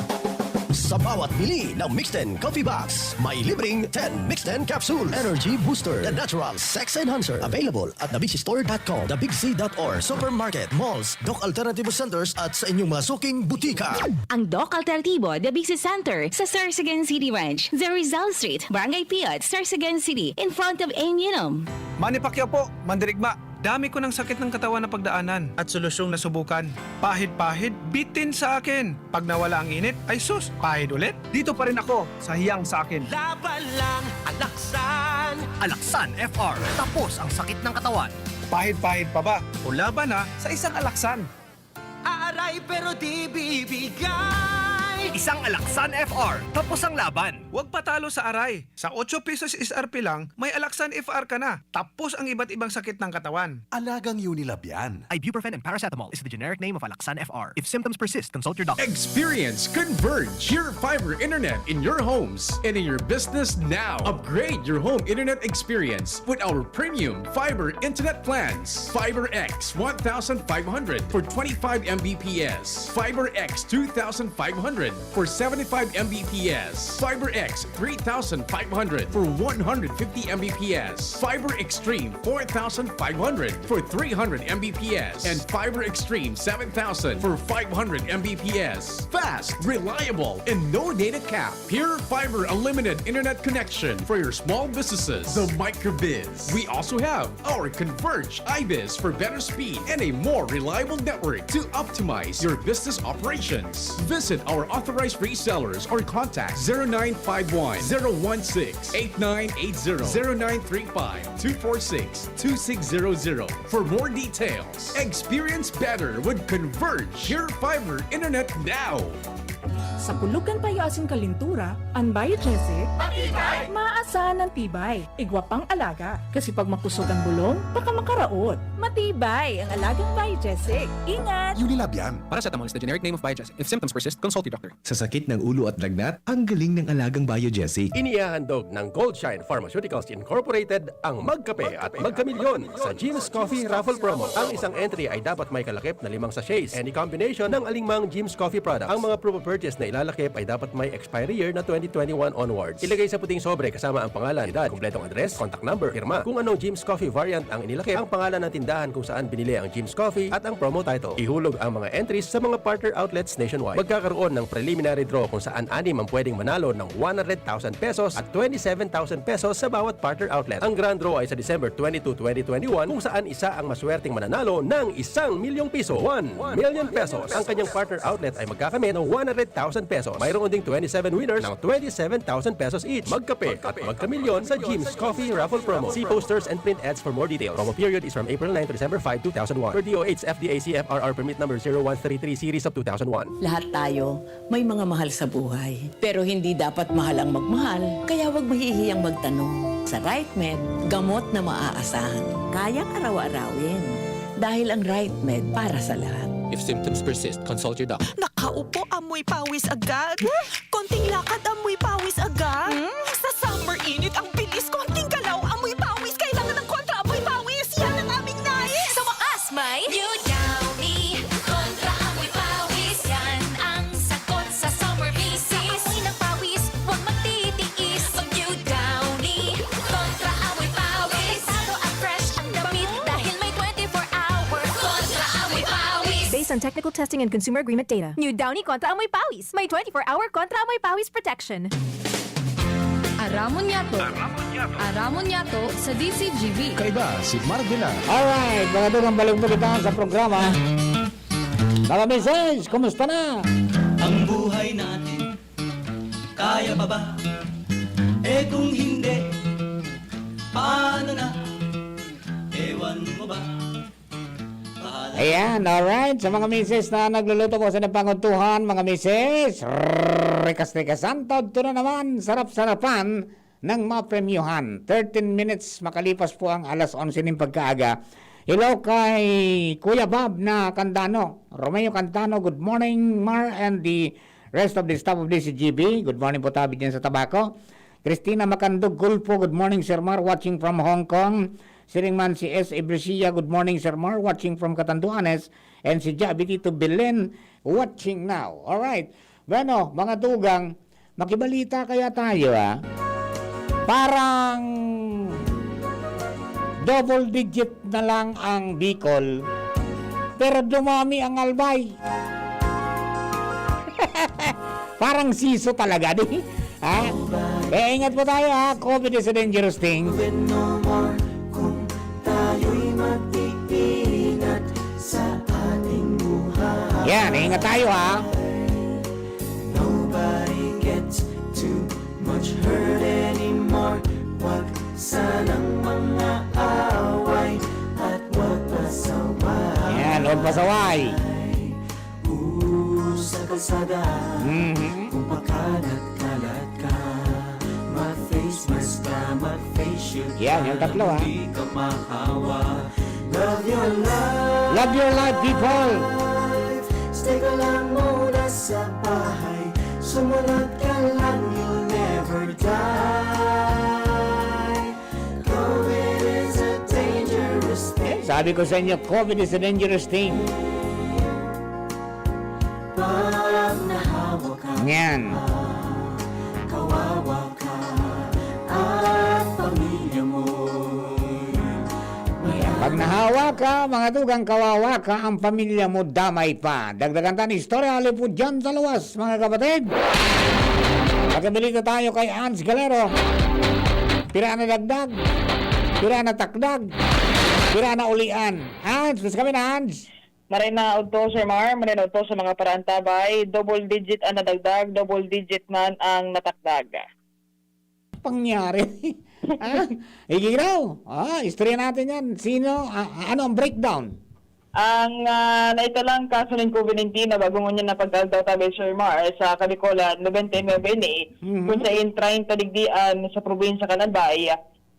[SPEAKER 18] Sa bawat bili ng Mixed and Coffee Box, may libreng 10 Mixed and Capsule Energy Booster, the natural sex enhancer. Available at thebigcstore.com, thebigsea.or, supermarket, malls, Doc Alternativo Centers at sa inyong mga suking butika.
[SPEAKER 19] Ang Doc Alternativo, The Big C Center, sa Sorsogon City Ranch, sa Rizal Street, Barangay Piat, Sorsogon City, in front of A&M.
[SPEAKER 13] Manny Pacquiao po, Mandirigma. Dami ko ng sakit ng katawan na pagdaanan at solusyong nasubukan. Pahid-pahid, bitin sa akin. Pag nawala ang init, ay sus, pahid ulit. Dito pa rin ako, sa hiyang sa akin.
[SPEAKER 20] Laban lang, Alaksan! Alaksan FR, tapos ang sakit ng katawan.
[SPEAKER 13] Pahid-pahid pa ba? O laban na sa isang Alaksan.
[SPEAKER 20] Aaray pero di bibigay! Isang Alaksan FR, tapos ang laban.
[SPEAKER 13] Huwag patalo sa aray. Sa 8 pesos SRP lang, may Alaksan FR ka na. Tapos ang iba't ibang sakit ng katawan.
[SPEAKER 5] Alagang Unilab yan.
[SPEAKER 15] Ibuprofen and paracetamol is the generic name of Alaksan FR. If symptoms persist, consult your doctor.
[SPEAKER 1] Experience Converge, pure fiber internet in your homes and in your business now. Upgrade your home internet experience with our premium fiber internet plans. Fiber X 1,500 for 25 Mbps. Fiber X 2,500 for 75 Mbps. Fiber X 3,500 for 150 Mbps. Fiber Extreme 4,500 for 300 Mbps. And Fiber Extreme 7,000 for 500 Mbps. Fast, reliable, and no data cap. Pure Fiber Unlimited Internet connection for your small businesses. The Microbiz. We also have our Converge iBiz for better speed and a more reliable network to optimize your business operations. Visit our authorized resellers or contact 0951-016-8980, 0935-246-2600 for more details. Experience better with Converge Pure Fiber Internet now.
[SPEAKER 21] Sa kulugan payo asin kalintura, ang biogesic, maaasahan ng tibay, igwapang alaga. Kasi pag makusog ang bulong, baka makaraot. Matibay ang alagang biogesic. Ingat!
[SPEAKER 5] Unilab yan.
[SPEAKER 9] Paracetamol is the generic name of Biogesic. If symptoms persist, consult your doctor.
[SPEAKER 11] Sa sakit ng ulo at lagnat, ang galing ng alagang Biogesic.
[SPEAKER 2] Inihahandog ng Goldshine Pharmaceuticals Incorporated ang Magkape at Magkamilyon sa Jim's Coffee Raffle Promo. Ang isang entry ay dapat may kalakip na 5 sachets. Any combination ng alingmang Jim's Coffee products. Ang mga proof of purchase na ilalakip ay dapat may expiry year na 2021 onwards. Ilagay sa puting sobre kasama ang pangalan, edad, kumpletong address, contact number, firma. Kung anong Jim's Coffee variant ang inilakip, ang pangalan ng tindahan kung saan binili ang Jim's Coffee at ang promo title. Ihulog ang mga entries sa mga partner outlets nationwide. Magkakaroon ng preliminary draw kung saan 6 ang pwedeng manalo ng 100,000 pesos at 27,000 pesos sa bawat partner outlet. Ang grand draw ay sa December 22, 2021 kung saan isa ang maswerteng mananalo ng 1 milyong piso. 1 million pesos. Ang kanyang partner outlet ay magkakamit ng 100,000 pesos. Mayroon ding 27 winners ng 27,000 pesos each. Magkape at magkamilyon sa Jim's Coffee Raffle Promo. See posters and print ads for more details. Promo period is from April 9 to December 5, 2001. Per DOH FDA CFRR permit number 0133 series of 2001.
[SPEAKER 22] Lahat tayo may mga mahal sa buhay. Pero hindi dapat mahal ang magmahal. Kaya huwag mahihiyang magtanong. Sa RightMed, gamot na maaasahan. Kayang araw-arawin. Dahil ang RightMed para sa lahat.
[SPEAKER 9] If symptoms persist, consult your doctor.
[SPEAKER 23] Nakaupo, amoy pawis agad. Konting lakad, amoy pawis agad. Sa summer init, ang bilis. Konting galaw, amoy pawis. Kailangan ng kontra, amoy pawis. Yan ang aming nais. Sa wakas, may New Downy kontra amoy pawis. Yan ang sagot sa summer bisis. Amoy ng pawis, huwag magtitiis. Pag New Downy kontra amoy pawis. Talo at fresh ang damit dahil may 24-hour kontra amoy pawis.
[SPEAKER 24] Based on technical testing and consumer agreement data, New Downy Kontra Amoy Pawis. May 24-hour Kontra Amoy Pawis protection.
[SPEAKER 3] Aramon Yato sa DCGB.
[SPEAKER 4] Kaiba si Mardila.
[SPEAKER 6] Alright, mga dugang baligbalitaan sa programa. Mga message, kumusta na?
[SPEAKER 20] Ang buhay natin, kaya pa ba? Eh kung hindi, paano na? Ewan mo ba?
[SPEAKER 6] Ayan, alright. Sa mga misis na nagluluto po sa napanguntuhan, mga misis, rekas-rekasan, ito na naman, sarap-sarapan ng mapremyuhan. 13 minutes makalipas po ang alas 11 ng pagkaaga. Hello kay Kuya Bob na Cantano. Romeo Cantano, good morning, Mar, and the rest of the staff of DCGB. Good morning po tabi dyan sa Tabaco. Christina Macandog Gulpo, good morning, Sir Mar, watching from Hong Kong. Siringman si S. Ibresia, good morning, Sir Mar, watching from Catanduanes. And si Jabitito Belen, watching now. Alright. Bueno, mga tugang, makibalita kaya tayo, ha? Parang double digit na lang ang Bicol, pero dumami ang Albay. Parang siso talaga, di? Ha? Eh, ingat po tayo, ha? COVID is a dangerous thing.
[SPEAKER 20] Tayo'y mag-iingat sa ating buhay.
[SPEAKER 6] Yan, ingat tayo, ha?
[SPEAKER 20] Nobody gets too much hurt anymore. Wag sanang mga away at wag pasaway.
[SPEAKER 6] Yan, huwag pasaway.
[SPEAKER 20] Sa kalsada, kung pagkalat-kalat ka, mag-face mask ka, mag-face shield ka.
[SPEAKER 6] Yan, yung tatlo, ha?
[SPEAKER 20] Hindi ka mahawa. Love your life.
[SPEAKER 6] Love your life, people.
[SPEAKER 20] Stay ka lang muna sa bahay. Sumunod ka lang, you'll never die. COVID is a dangerous thing.
[SPEAKER 6] Sabi ko sa inyo, COVID is a dangerous thing.
[SPEAKER 20] Pag nahawa ka,
[SPEAKER 6] Yan.
[SPEAKER 20] kawawa ka, at pamilya mo.
[SPEAKER 6] Pag nahawa ka, mga tugang kawawa ka, ang pamilya mo damay pa. Dagdagan tayo ng istorya, po dyan sa luwas, mga kapatid. Pagkabilita tayo kay Hans Galero. Pira na dagdag, pira na takdag, pira na ulian. Hans, gusto kami na, Hans.
[SPEAKER 25] Maray na auto, Sir Mar, maray na auto sa mga paraan tabay. Double digit ang nadagdag, double digit man ang natakdag.
[SPEAKER 6] Pangyari. Higi raw. Istorya natin yan. Sino? Ano ang breakdown?
[SPEAKER 25] Ang naitalang kaso ng COVID-19 na bagong niya na pagkaldaw tabi Sir Mar sa Kabicolan, 99 ini, kung sa 30 digdian sa probinsya Kanadbay,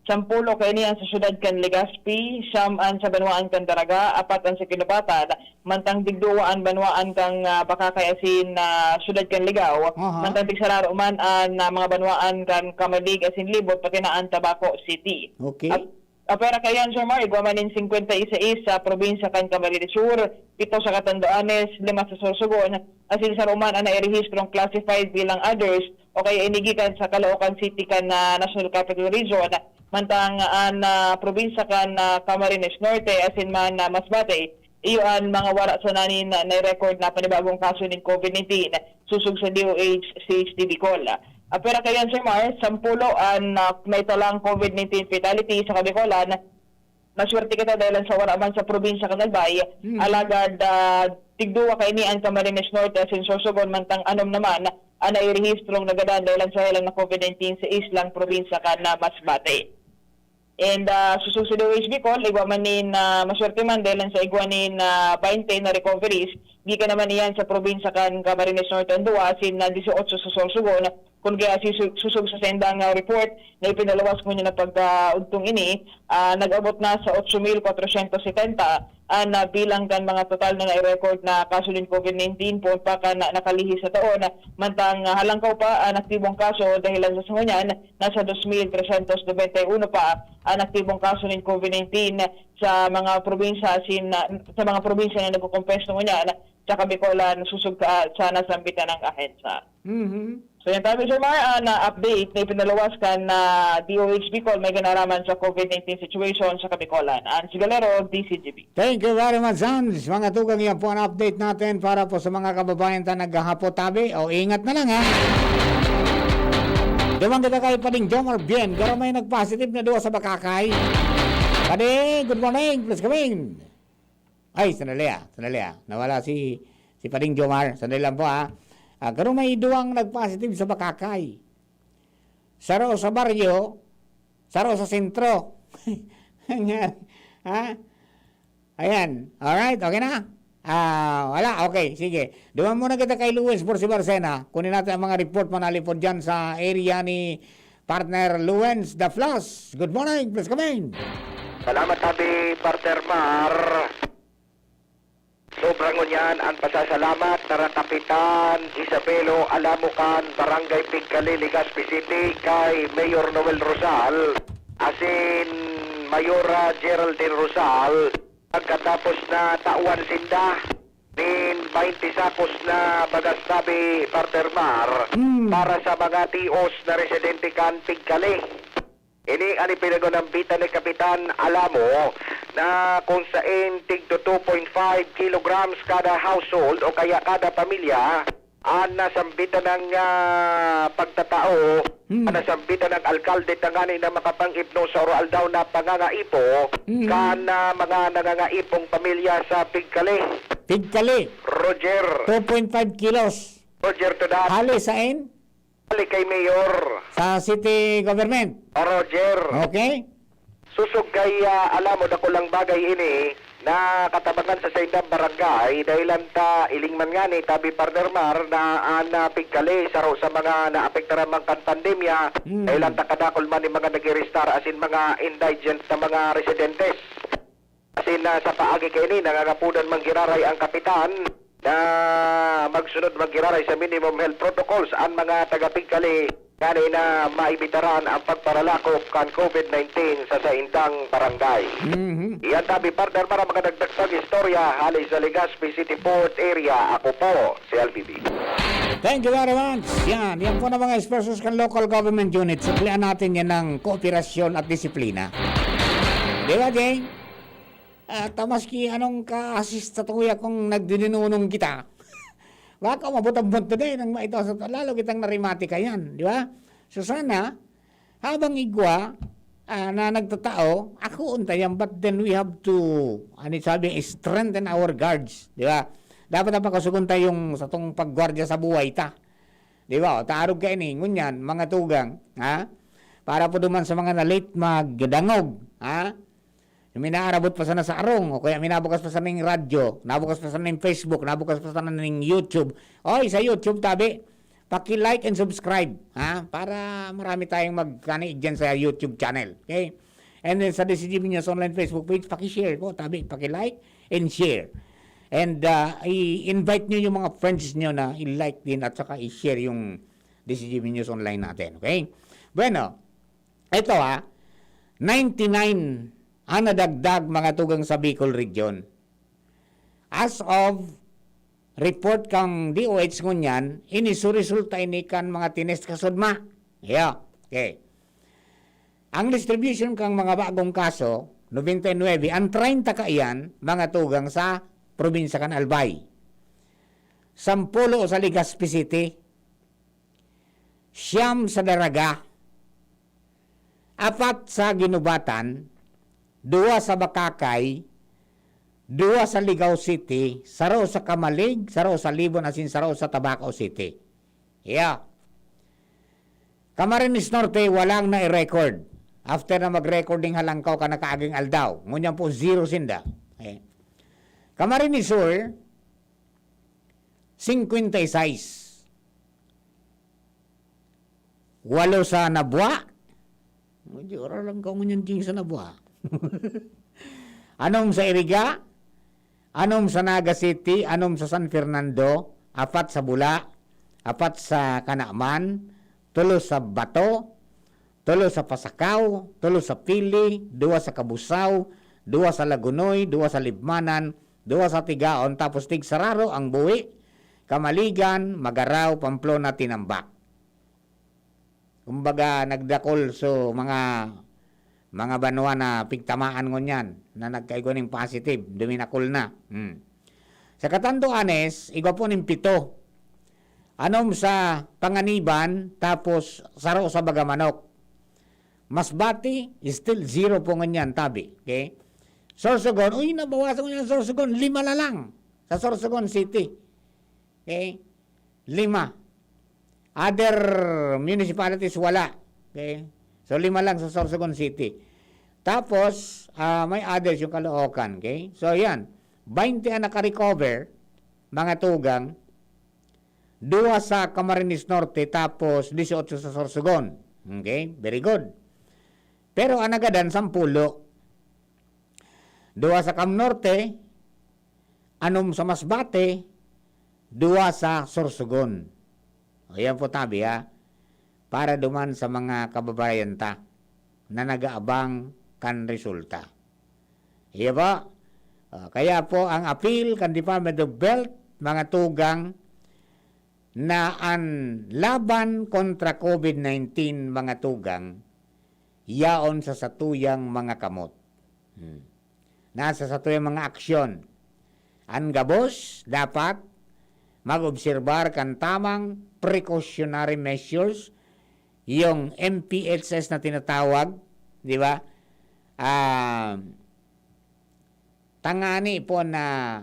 [SPEAKER 25] 10 kay niyan sa syudad kan Legazpi, 9 sa banwaan kan Daraga, 4 sa Kinabatan, mantang digduwaan banwaan kang Bakakayasin na syudad kan Ligaw, mantang tigsararo man na mga banwaan kan Kamalig asin Libot pati na ang Tabaco City.
[SPEAKER 6] Okay.
[SPEAKER 25] Pera kayan, Sir Mar, igwamanin 51 sa probinsya kan Camarines Sur, 7 sa Catanduanes, 5 sa Sorsogon, asin sa Roman na irehistrong classified bilang others o kaya inigikan sa Caloocan City kan National Capital Region, mantang probinsya kan Camarines Norte, asin man Masbate, iyon mga wara sa nanin na record na panibagong kaso ng COVID-19 susug sa DOH-CHD Bicol. Pero kayan, Sir Mar, 10 naitalang COVID-19 fatality sa Kabicolan. Naswerte kita dahil sa wala man sa probinsya Kanalbay. Alagad tigduwa kay ni ang Camarines Norte asin Sorsogon mantang anom naman ang nairehistrong nagadan dahil sa ilang na COVID-19 sa islang probinsya kan na Masbate. And susug sa DOH Bicol, igwamanin maswerte man dahil sa igwanin 20 na recoveries. Di ka naman iyan sa probinsya kan Camarines Norte and Dua asin 18 sa Sorsogon. Kung kaya susug sa sendang report na ipinalawas mo niya na pag-ugtong ini, nag-abot na sa 8,470 na bilang kan mga total na na-record na kaso din COVID-19 po pa ka nakalihi sa taon. Mantang halangkaw pa ang aktibong kaso dahil sa sangunyan, nasa 2,391 pa ang aktibong kaso ng COVID-19 sa mga probinsya sa mga probinsya na nagkukumpes nung yan sa Kabicolan susug sa nasambitan ng ahensya. So yan tayo, Sir Mar, na update na ipinalawas kan na DOH Bicol may ganaraman sa COVID-19 situation sa Kabicolan. Ang Sigalero, DCGB.
[SPEAKER 6] Thank you very much, Hans. Mga tugang, yan po ang update natin para po sa mga kababayan na naghahapo tabi. O, ingat na lang, ha? Dumang kita kay Pading Jomar Bien. Pero may nag-positive na doon sa Bakakay. Pading, good morning. Please come in. Ay, sandali. Nawala si Pading Jomar. Sandali lang po, ha? Pero may duwang nag-positive sa Bakakay. Saro sa baryo, saro sa sentro. Ha? Ayan. Alright, okay na? Wala, okay, sige. Duman muna kita kay Luis por si Barcena. Kunin natin ang mga report manalipod dyan sa area ni partner Luens The Flash. Good morning, please come in.
[SPEAKER 7] Salamat tabi, partner Mar. Sobrang ngunyan ang pasasalamat na Kapitan Isabelo Alamucan, Barangay Pigkali, Legazpi City, kay Mayor Noel Rosal, asin Mayora Geraldine Rosal, pagkatapos na tauan sinda nin 20 sakos na bagas tabi, partner Mar, para sa mga tios na residente kan Pigkali. Ini ang ipinagunambitan ni Kapitan Alamo na kung saan tigdo 2.5 kilograms kada household o kaya kada pamilya ang nasambitan ng pagtatao, ang nasambitan ng alkalde tangani na makapang-ibno sa oral daw na pangangaipo kan mga nangangaipong pamilya sa Pigkali.
[SPEAKER 6] Pigkali.
[SPEAKER 7] Roger.
[SPEAKER 6] 2.5 kilos.
[SPEAKER 7] Roger to that.
[SPEAKER 6] Hali saan?
[SPEAKER 7] Hali kay Mayor.
[SPEAKER 6] Sa city government.
[SPEAKER 7] Roger.
[SPEAKER 6] Okay.
[SPEAKER 7] Susog kay alam mo na kulang bagay ini na katabangan sa Saydam Barangay dahil ta ilingman nga ni tabi partner Mar na Pigkali sa mga naapektaran man kan pandemya dahil ta kadakol man ni mga nagirestar asin mga indigent na mga residentes. Asin sa paagi kay ni nangagapunan manggiraray ang kapitan na magsunod manggiraray sa minimum health protocols ang mga taga-Pigkali kanina maibitaran ang pagparalakop kan COVID-19 sa saindang barangay. Iyan tabi partner para makadagdagsag istorya halis sa Legazpi City Port area. Ako po si LBB.
[SPEAKER 6] Thank you very much. Yan po na mga expressions kan local government unit. Suplian natin yan ng kooperasyon at disiplina. Di ba, Jay? Tamaski anong ka-assist sa tuya kung nagdininunong kita. Baka mabutang-bunt din ang maito sa lalo kitang narimatika yan, di ba? So sana, habang igwa na nagtatao, ako untayan, but then we have to, sabi, strengthen our guards, di ba? Dapat na pakasugunta yung sa tong paggwardya sa buhay ta. Di ba? Taarog kayo ni, ngunyan, mga tugang, ha? Para po duman sa mga na-late magdangog, ha? Minaarabot pa sana sa arong, o kaya minabukas pa sana ng radyo, nabukas pa sana ng Facebook, nabukas pa sana ng YouTube. Oy, sa YouTube, tabi, paki-like and subscribe, ha? Para marami tayong magkanig dyan sa YouTube channel. Okay? And then sa DCGB News Online Facebook page, paki-share po, tabi, paki-like and share. And i-invite nyo yung mga friends nyo na i-like din at saka i-share yung DCGB News Online natin. Okay? Bueno, ito 99 ang nadagdag mga tugang sa Bicol Region. As of report kang DOH ngunyan, inisu-resulta ini kan mga tinest kasudma. Yeah. Okay. Ang distribution kang mga bagong kaso, 99, ang 30 kaiyan, mga tugang sa probinsya kan Albay. 10 sa Legazpi City, 9 sa Daraga, 4 sa Ginubatan, 2 sa Bakakay, 2 sa Ligao City, 0 sa Kamalig, 0 sa Libon, asin 0 sa Tabaco City. Yeah. Camarines Norte, walang na-record. After na mag-recording halangkaw ka na kaaging aldaw. Ngunyan po 0 sinda. Okay. Camarines Sur, 56. 8 sa Nabua. Medyo lang ka ngunyan sa Nabua. Anom sa Iriga, anom sa Naga City, anom sa San Fernando, 4 sa Bula, 4 sa Kanaman, 3 sa Bato, 3 sa Pasakaw, 3 sa Pili, 2 sa Kabusaw, 2 sa Lagunoy, 2 sa Libmanan, 2 sa Tigaon, tapos Tig Sararo ang Buwi, Kamaligan, Magaraw, Pamplona, Tinambak. Kumbaga nagdakol so mga banwa na pigtamaan ngunyan na nagkaigoning positive, duminakol na. Sa Catanduanes, igwa po ng 7. Anom sa Panganiban, tapos 0 sa Bagamanok. Masbati, still 0 po ngunyan, tabi. Okay? Sorsogon, nabawasan ko yung Sorsogon, 5 na lang sa Sorsogon City. Okay? 5. Other municipalities, wala. Okay? So, 5 lang sa Sorsogon City. Tapos, may others yung Caloocan. Okay? So, yan. 20 ang naka-recover, mga tugang. 2 sa Camarines Norte, tapos 18 sa Sorsogon. Okay? Very good. Pero, ang nagadan, 10. 2 sa Cam Norte, anom sa Masbate, 2 sa Sorsogon. O, yan po tabi, para duman sa mga kababayan ta na nagaabang kan resulta. Iya ba? Kaya po ang appeal kan Department of Health, mga tugang, na ang laban kontra COVID-19, mga tugang, yaon sa satuyang mga kamot. Nasa satuyang mga aksyon. Ang gabos, dapat mag-obserbar kan tamang precautionary measures, yung MPHS na tinatawag, di ba? Tangani po na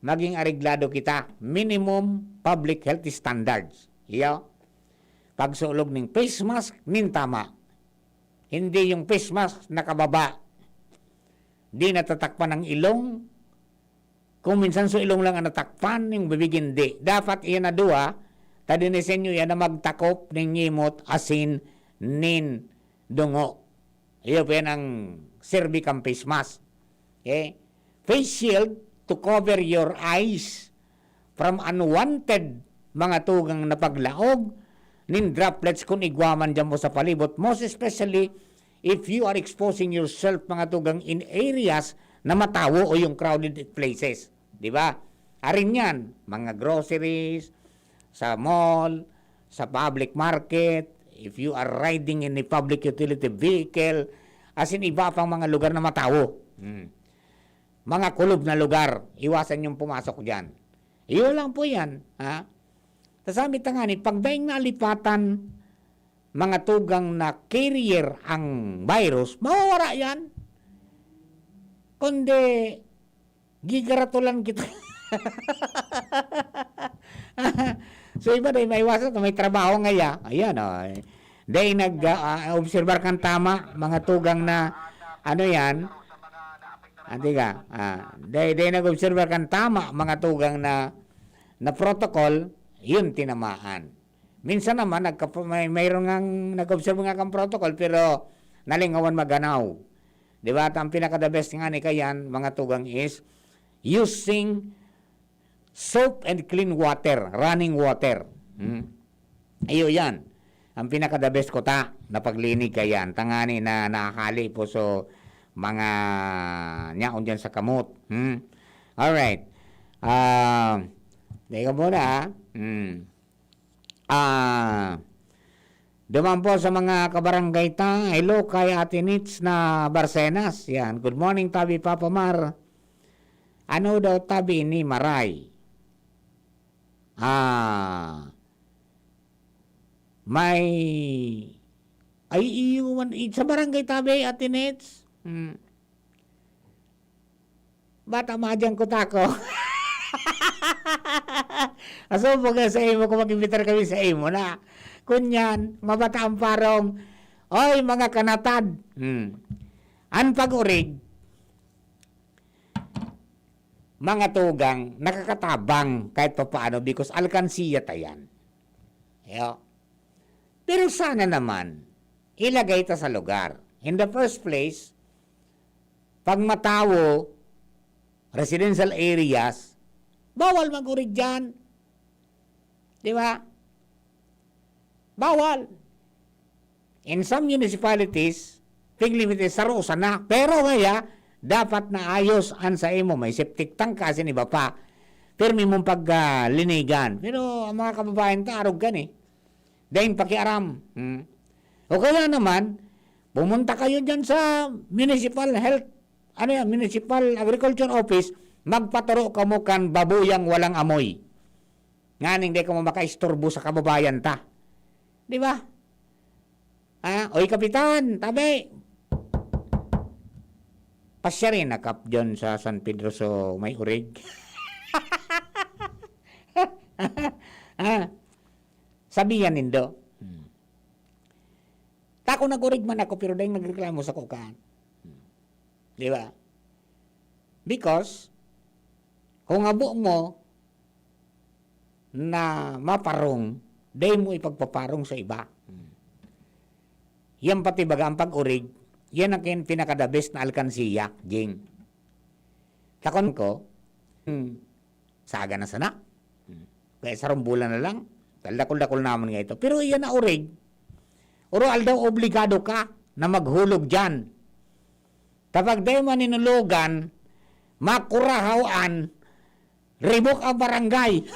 [SPEAKER 6] maging areglado kita, minimum public health standards. Iyo. Pagsulog ng face mask, tama. Hindi yung face mask nakababa. Di natatakpan ng ilong. Kung minsan so ilong lang ang natakpan, yung bibig hindi. Dapat iyan na 2, tadinisin nyo yan na magtakop ng ngimot asin nin dungo. Iyo po yan ang cervicam face mask. Okay? Face shield to cover your eyes from unwanted mga tugang na paglaog nin droplets kung igwaman dyan mo sa palibot. Most especially if you are exposing yourself mga tugang in areas na matawo o yung crowded places. Diba? Arin yan, mga groceries, sa mall, sa public market, if you are riding in a public utility vehicle, as in iba pang mga lugar na matawo. Mga kulob na lugar, iwasan yung pumasok dyan. Iyon lang po yan. Tasamit nga ni, pagdaing nalipatan, mga tugang na carrier ang virus, mawawala yan. Kundi, gigaratulan kita. So iba dahil maiwasan may trabaho ngaya. Ayan dahil nag-observar kang tama mga tugang na ano yan Andi ka. Day nag-observe kan tama mga tugang na protocol, yun tinamaan. Minsan naman mayroon ngang nag-observe nga kang protocol pero nalingawan maganaw. Di ba? At ang pinaka-the best nga ni kayan, mga tugang, is using soap and clean water, running water. Ayo yan. Ang pinaka-the best ko na paglinig kayan. Tangani na nakakali po so mga nyaon dyan sa kamot. Alright. Teka muna duman po sa mga kabarangay ta. Hello kay Ate Nits na Barcenas. Yan. Good morning, Tabi Papa Mar. Ano daw tabi ni Maray? May ay iwan sa barangay Tabi, Ate Nits. Bata madyang ko tako. Aso po ka sa imo kung mag-imbitar kami sa imo na. Kunyan, mabata ang parong, oy mga kanatad, ang pag-urig, mga tugang, nakakatabang kahit pa paano because alkansiya tayan. Pero sana naman, ilagay ito sa lugar. In the first place, pag matawo, residential areas, bawal mag-urig dyan. Di ba? Bawal. In some municipalities, pig limited sa rosa na. Pero ngaya, dapat na ayos an sa imo. May septic tank kasi ni Bapa. Pero may mong paglinigan. Pero ang mga kababayan ta, arog gan Dahil pakiaram. O kaya naman, pumunta kayo dyan sa municipal health, municipal agriculture office, magpaturo ka mo kan babuyang walang amoy. Nganing di ka mo makaistorbo sa kababayan ta. Di ba? Oy kapitan, tabi. Pasya rin nakap dyan sa San Pedro so may urig. Sabihan nindo. Tako nag-urig man ako pero dahil nagreklamo sa kukaan. Di ba? Because kung abo mo na maparong, dahil mo ipagpaparong sa iba. Yan pati baga ang pag-urig, yan ang pinaka-the best na alkansiya, Jing. Takon ko, saga na sana. Kaya sa rumbulan na lang, daldakol-dakol naman nga ito. Pero yan na urig, oral daw obligado ka na maghulog dyan. Kapag dahil maninulugan, makurahawan, ribok ang barangay.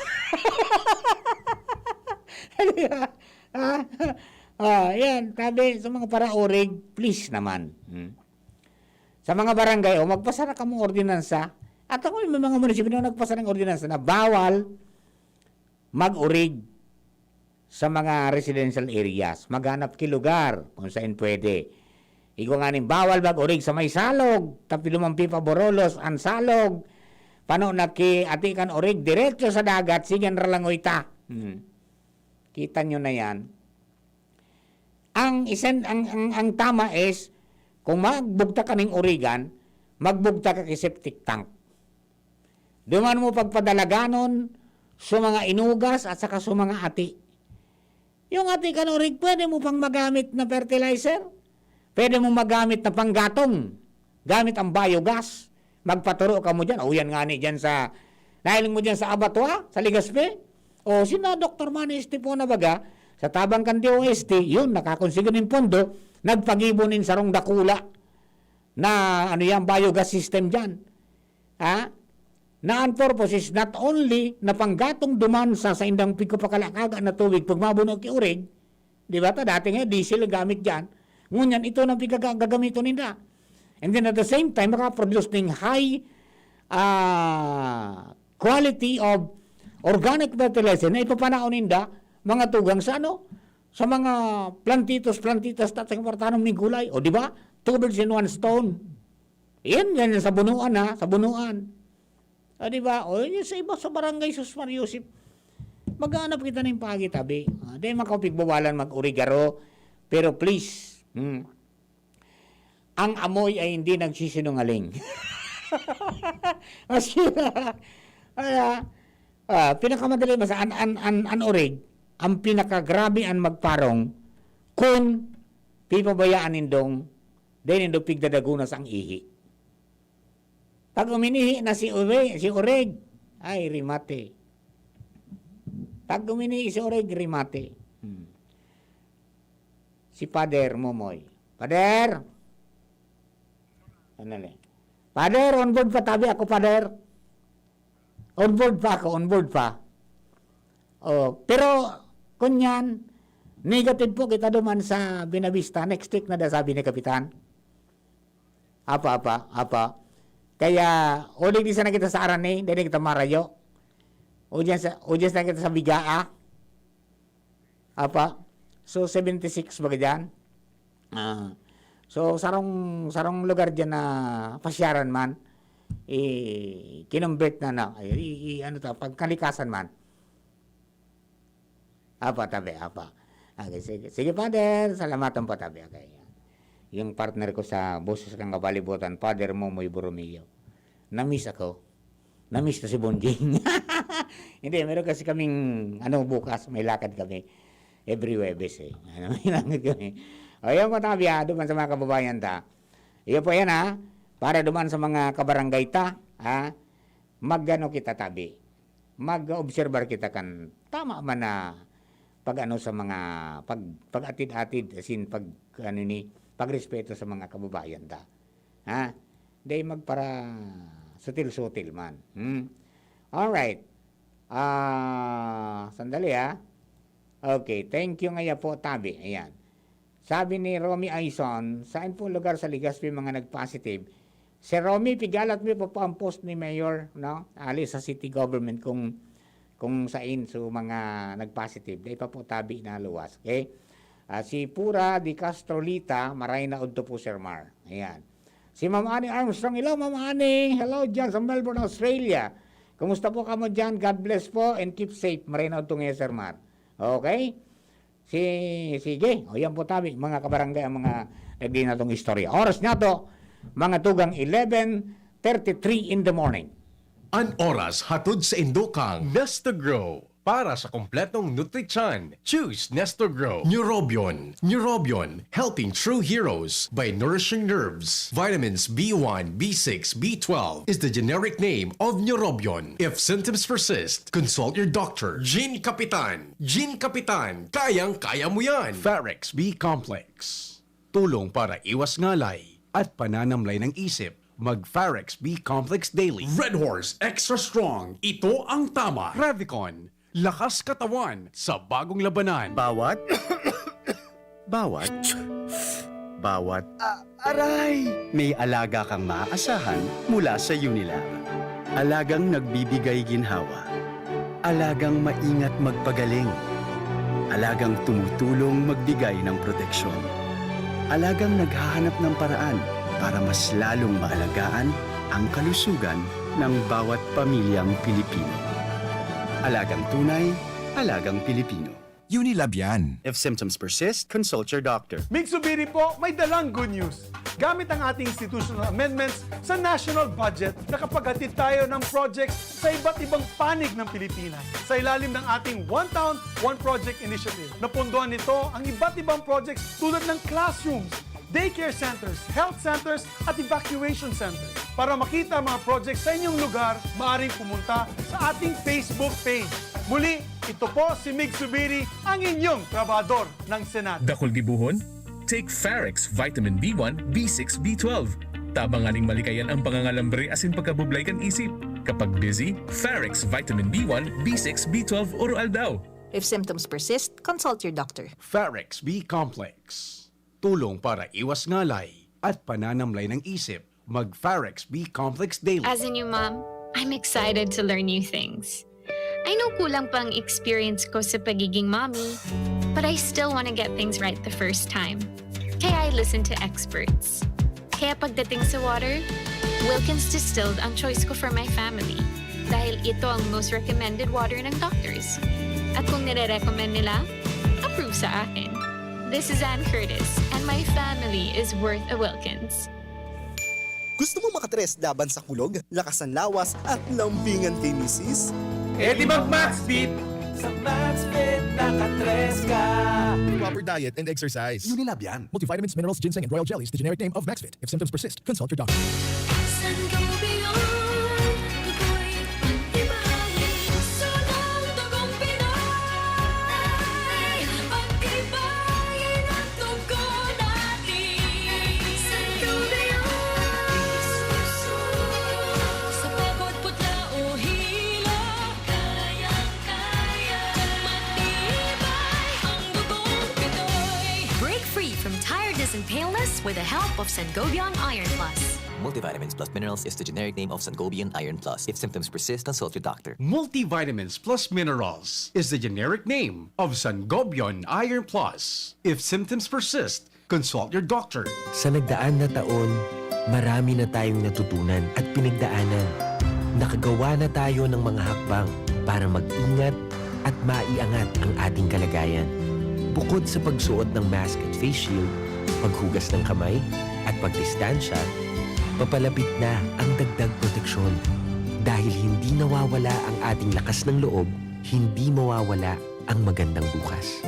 [SPEAKER 6] Yan, sabi sa mga para-urig, please naman. Sa mga barangay, magpasara ka mong ordinansa. At ako may mga munisipyo na nagpasara ng ordinansa na bawal mag-urig sa mga residential areas. Maghanap ki lugar kung saan pwede. Ikaw nga rin, bawal mag-urig sa may salog. Tapi lumampi pa Borolos, ang salog. Pano naki atikan orig diretso sa dagat sigan ralangoy ta. Kita nyo na yan. Ang tama is kung magbugta ka ng origan, magbugta ka kay septic tank. Duman mo pagpadalaganon sa mga inugas at saka sa mga ati. Yung ati kan orig, pwede mo pang magamit na fertilizer. Pwede mo magamit na panggatong. Gamit ang biogas. Magpaturo ka mo dyan. O yan nga ni dyan sa, nahiling mo dyan sa Abatwa, sa Ligaspe. O sina Dr. Manny Estipona baga, sa tabang kan DOST, yun, nakakonsigo ng pondo, nagpagibonin sa rong dakula na biogas system dyan. Na ang purpose is not only na panggatong duman sa indang pagkapakalakaga na tubig pag mabunog kiurig, di ba ta, dati nga diesel gamit dyan, ngunyan ito na gagamito nila. And then at the same time, makaproduce ng high quality of organic fertilizer na ipapanaon ninda mga tugang sa sa mga plantitas tatang partanom ni gulay. O di ba? 2 birds in 1 stone. Yan sa bunuan sa bunuan. O di ba? O yun sa iba sa barangay Sus Mariusip. Maghanap kita ng pagitabi. Di makapigbawalan mag-urigaro. Pero please, ang amoy ay hindi nagsisinungaling. Pinakamadali mas an orig, ang pinakagrabe ang magparong kung pipabayaan nindong dahil nindong pigdadagunas ang ihi. Pag uminihi na si Oreg, ay rimate. Pag uminihi si Oreg, rimate. Si Pader Momoy. Pader! Anali. Pader, on board pa tabi ako, Pader. On board pa. Oh, pero, kunyan, negative po kita duman sa Binavista. Next week na sabi ni Kapitan. Apa. Kaya, ulit isa na kita sa Arane, dahil kita marayo. Udyas na kita sa Bigaa. Apa. So, 76 baga dyan. So, sarong lugar dyan na pasyaran man, kinumbert na. Pagkalikasan man. Apa. Okay, sige, Father. Salamatan po, tabi. Okay. Yung partner ko sa Boses kang Kabalibutan, Father Momoy Borromeo. Na-miss ako. Na-miss na si Bonjing. Hindi, meron kasi kaming, bukas, may lakad kami. Every Webes may lakad kami. O, yan po tabi duman sa mga kababayan ta. Iyo po yan para duman sa mga kabarangay ta, mag-ano kita tabi. Mag-observer kita kan, tama man na pag-ano sa mga, pag-atid-atid, pagrespeto sa mga kababayan ta. Day magpara sutil-sutil man. Alright. Sandali Okay, thank you ngaya po, tabi. Ayan. Sabi ni Romy Aison, saan po lugar sa Legazpi mga nag-positive? Si Romy, pigalat mo po ang post ni Mayor, no? Ali sa city government kung saan so mga nag-positive. Dahil pa po tabi na luwas. Okay? Si Pura Di Castrolita, maray na udto po, Sir Mar. Ayan. Si Ma'am Annie Armstrong, hello Ma'am Annie. Hello dyan sa Melbourne, Australia. Kumusta po kamo dyan? God bless po and keep safe. Maray na udto ngayon, Sir Mar. Okay? Sige. O yan po tabi, mga kabarangay, ang mga nagdi na itong istorya. Oras na to, mga tugang 11:33 in the morning.
[SPEAKER 2] An oras hatod sa Indokang
[SPEAKER 1] Nestor Grow. Para sa kompletong nutrisyon, choose Nestor Grow.
[SPEAKER 2] Neurobion, helping true heroes by nourishing nerves. Vitamins B1, B6, B12 is the generic name of Neurobion. If symptoms persist, consult your doctor. Gene Kapitan, kayang-kaya mo yan.
[SPEAKER 1] Farex B Complex. Tulong para iwas ngalay at pananamlay ng isip. Mag-Farex B Complex Daily.
[SPEAKER 2] Red Horse Extra Strong, ito ang tama.
[SPEAKER 1] Revicon. Lakas katawan sa bagong labanan.
[SPEAKER 8] Bawat. Aray! May alaga kang maaasahan mula sa Unilag. Alagang nagbibigay ginhawa. Alagang maingat magpagaling. Alagang tumutulong magbigay ng proteksyon. Alagang naghahanap ng paraan para mas lalong maalagaan ang kalusugan ng bawat pamilyang Pilipino. Alagang tunay, alagang Pilipino.
[SPEAKER 10] Unilab yan.
[SPEAKER 8] If symptoms persist, consult your doctor.
[SPEAKER 14] Migsubiri po, may dalang good news. Gamit ang ating institutional amendments sa national budget, nakapaghatid tayo ng projects sa iba't ibang panig ng Pilipinas. Sa ilalim ng ating One Town, One Project Initiative. Napunduhan nito ang iba't ibang projects tulad ng classrooms, daycare centers, health centers, at evacuation centers. Para makita ang mga projects sa inyong lugar, maaaring pumunta sa ating Facebook page. Muli, ito po si Mig Subiri, ang inyong trabador ng Senado.
[SPEAKER 9] Dakol gibuhon? Take Farex Vitamin B1, B6, B12. Tabanganing malikayan ang pangangalambre asin pagkabublay kan isip. Kapag busy, Farex Vitamin B1, B6, B12 oral daw.
[SPEAKER 16] If symptoms persist, consult your doctor.
[SPEAKER 1] Farex B Complex. Tulong para iwas ngalay at pananamlay ng isip. Mag-Farex B Complex Daily.
[SPEAKER 17] As a new mom, I'm excited to learn new things. I know kulang pang experience ko sa pagiging mommy, but I still want to get things right the first time. Kaya I listen to experts. Kaya pagdating sa water, Wilkins Distilled ang choice ko for my family. Dahil ito ang most recommended water ng doctors. At kung nire-recommend nila, approve sa akin. This is Ann Curtis, and my family is worth a Wilkins.
[SPEAKER 10] Gusto mo makatres laban sa kulog, lakas ng lawas at lambingan kay misis?
[SPEAKER 12] di mag-Maxfit!
[SPEAKER 20] Sa Maxfit, nakatres ka.
[SPEAKER 5] Proper diet and exercise.
[SPEAKER 20] Unilab yan. Multivitamins, minerals, ginseng, and royal jellies, the generic name of Maxfit. If symptoms persist, consult your doctor.
[SPEAKER 13] And paleness with the help of Sangobion Iron Plus.
[SPEAKER 18] Multivitamins plus minerals is the generic name of Sangobion Iron Plus. If symptoms persist, consult your doctor.
[SPEAKER 1] Multivitamins plus minerals is the generic name of Sangobion Iron Plus. If symptoms persist, consult your doctor.
[SPEAKER 19] Sa nagdaan na taon, marami na tayong natutunan at pinagdaanan. Nakagawa na tayo ng mga hakbang para mag-ingat at maiangat ang ating kalagayan. Bukod sa pagsuot ng mask at face shield, paghugas ng kamay at pagdistansya, papalapit na ang dagdag proteksyon. Dahil hindi nawawala ang ating lakas ng loob, hindi mawawala ang magandang bukas.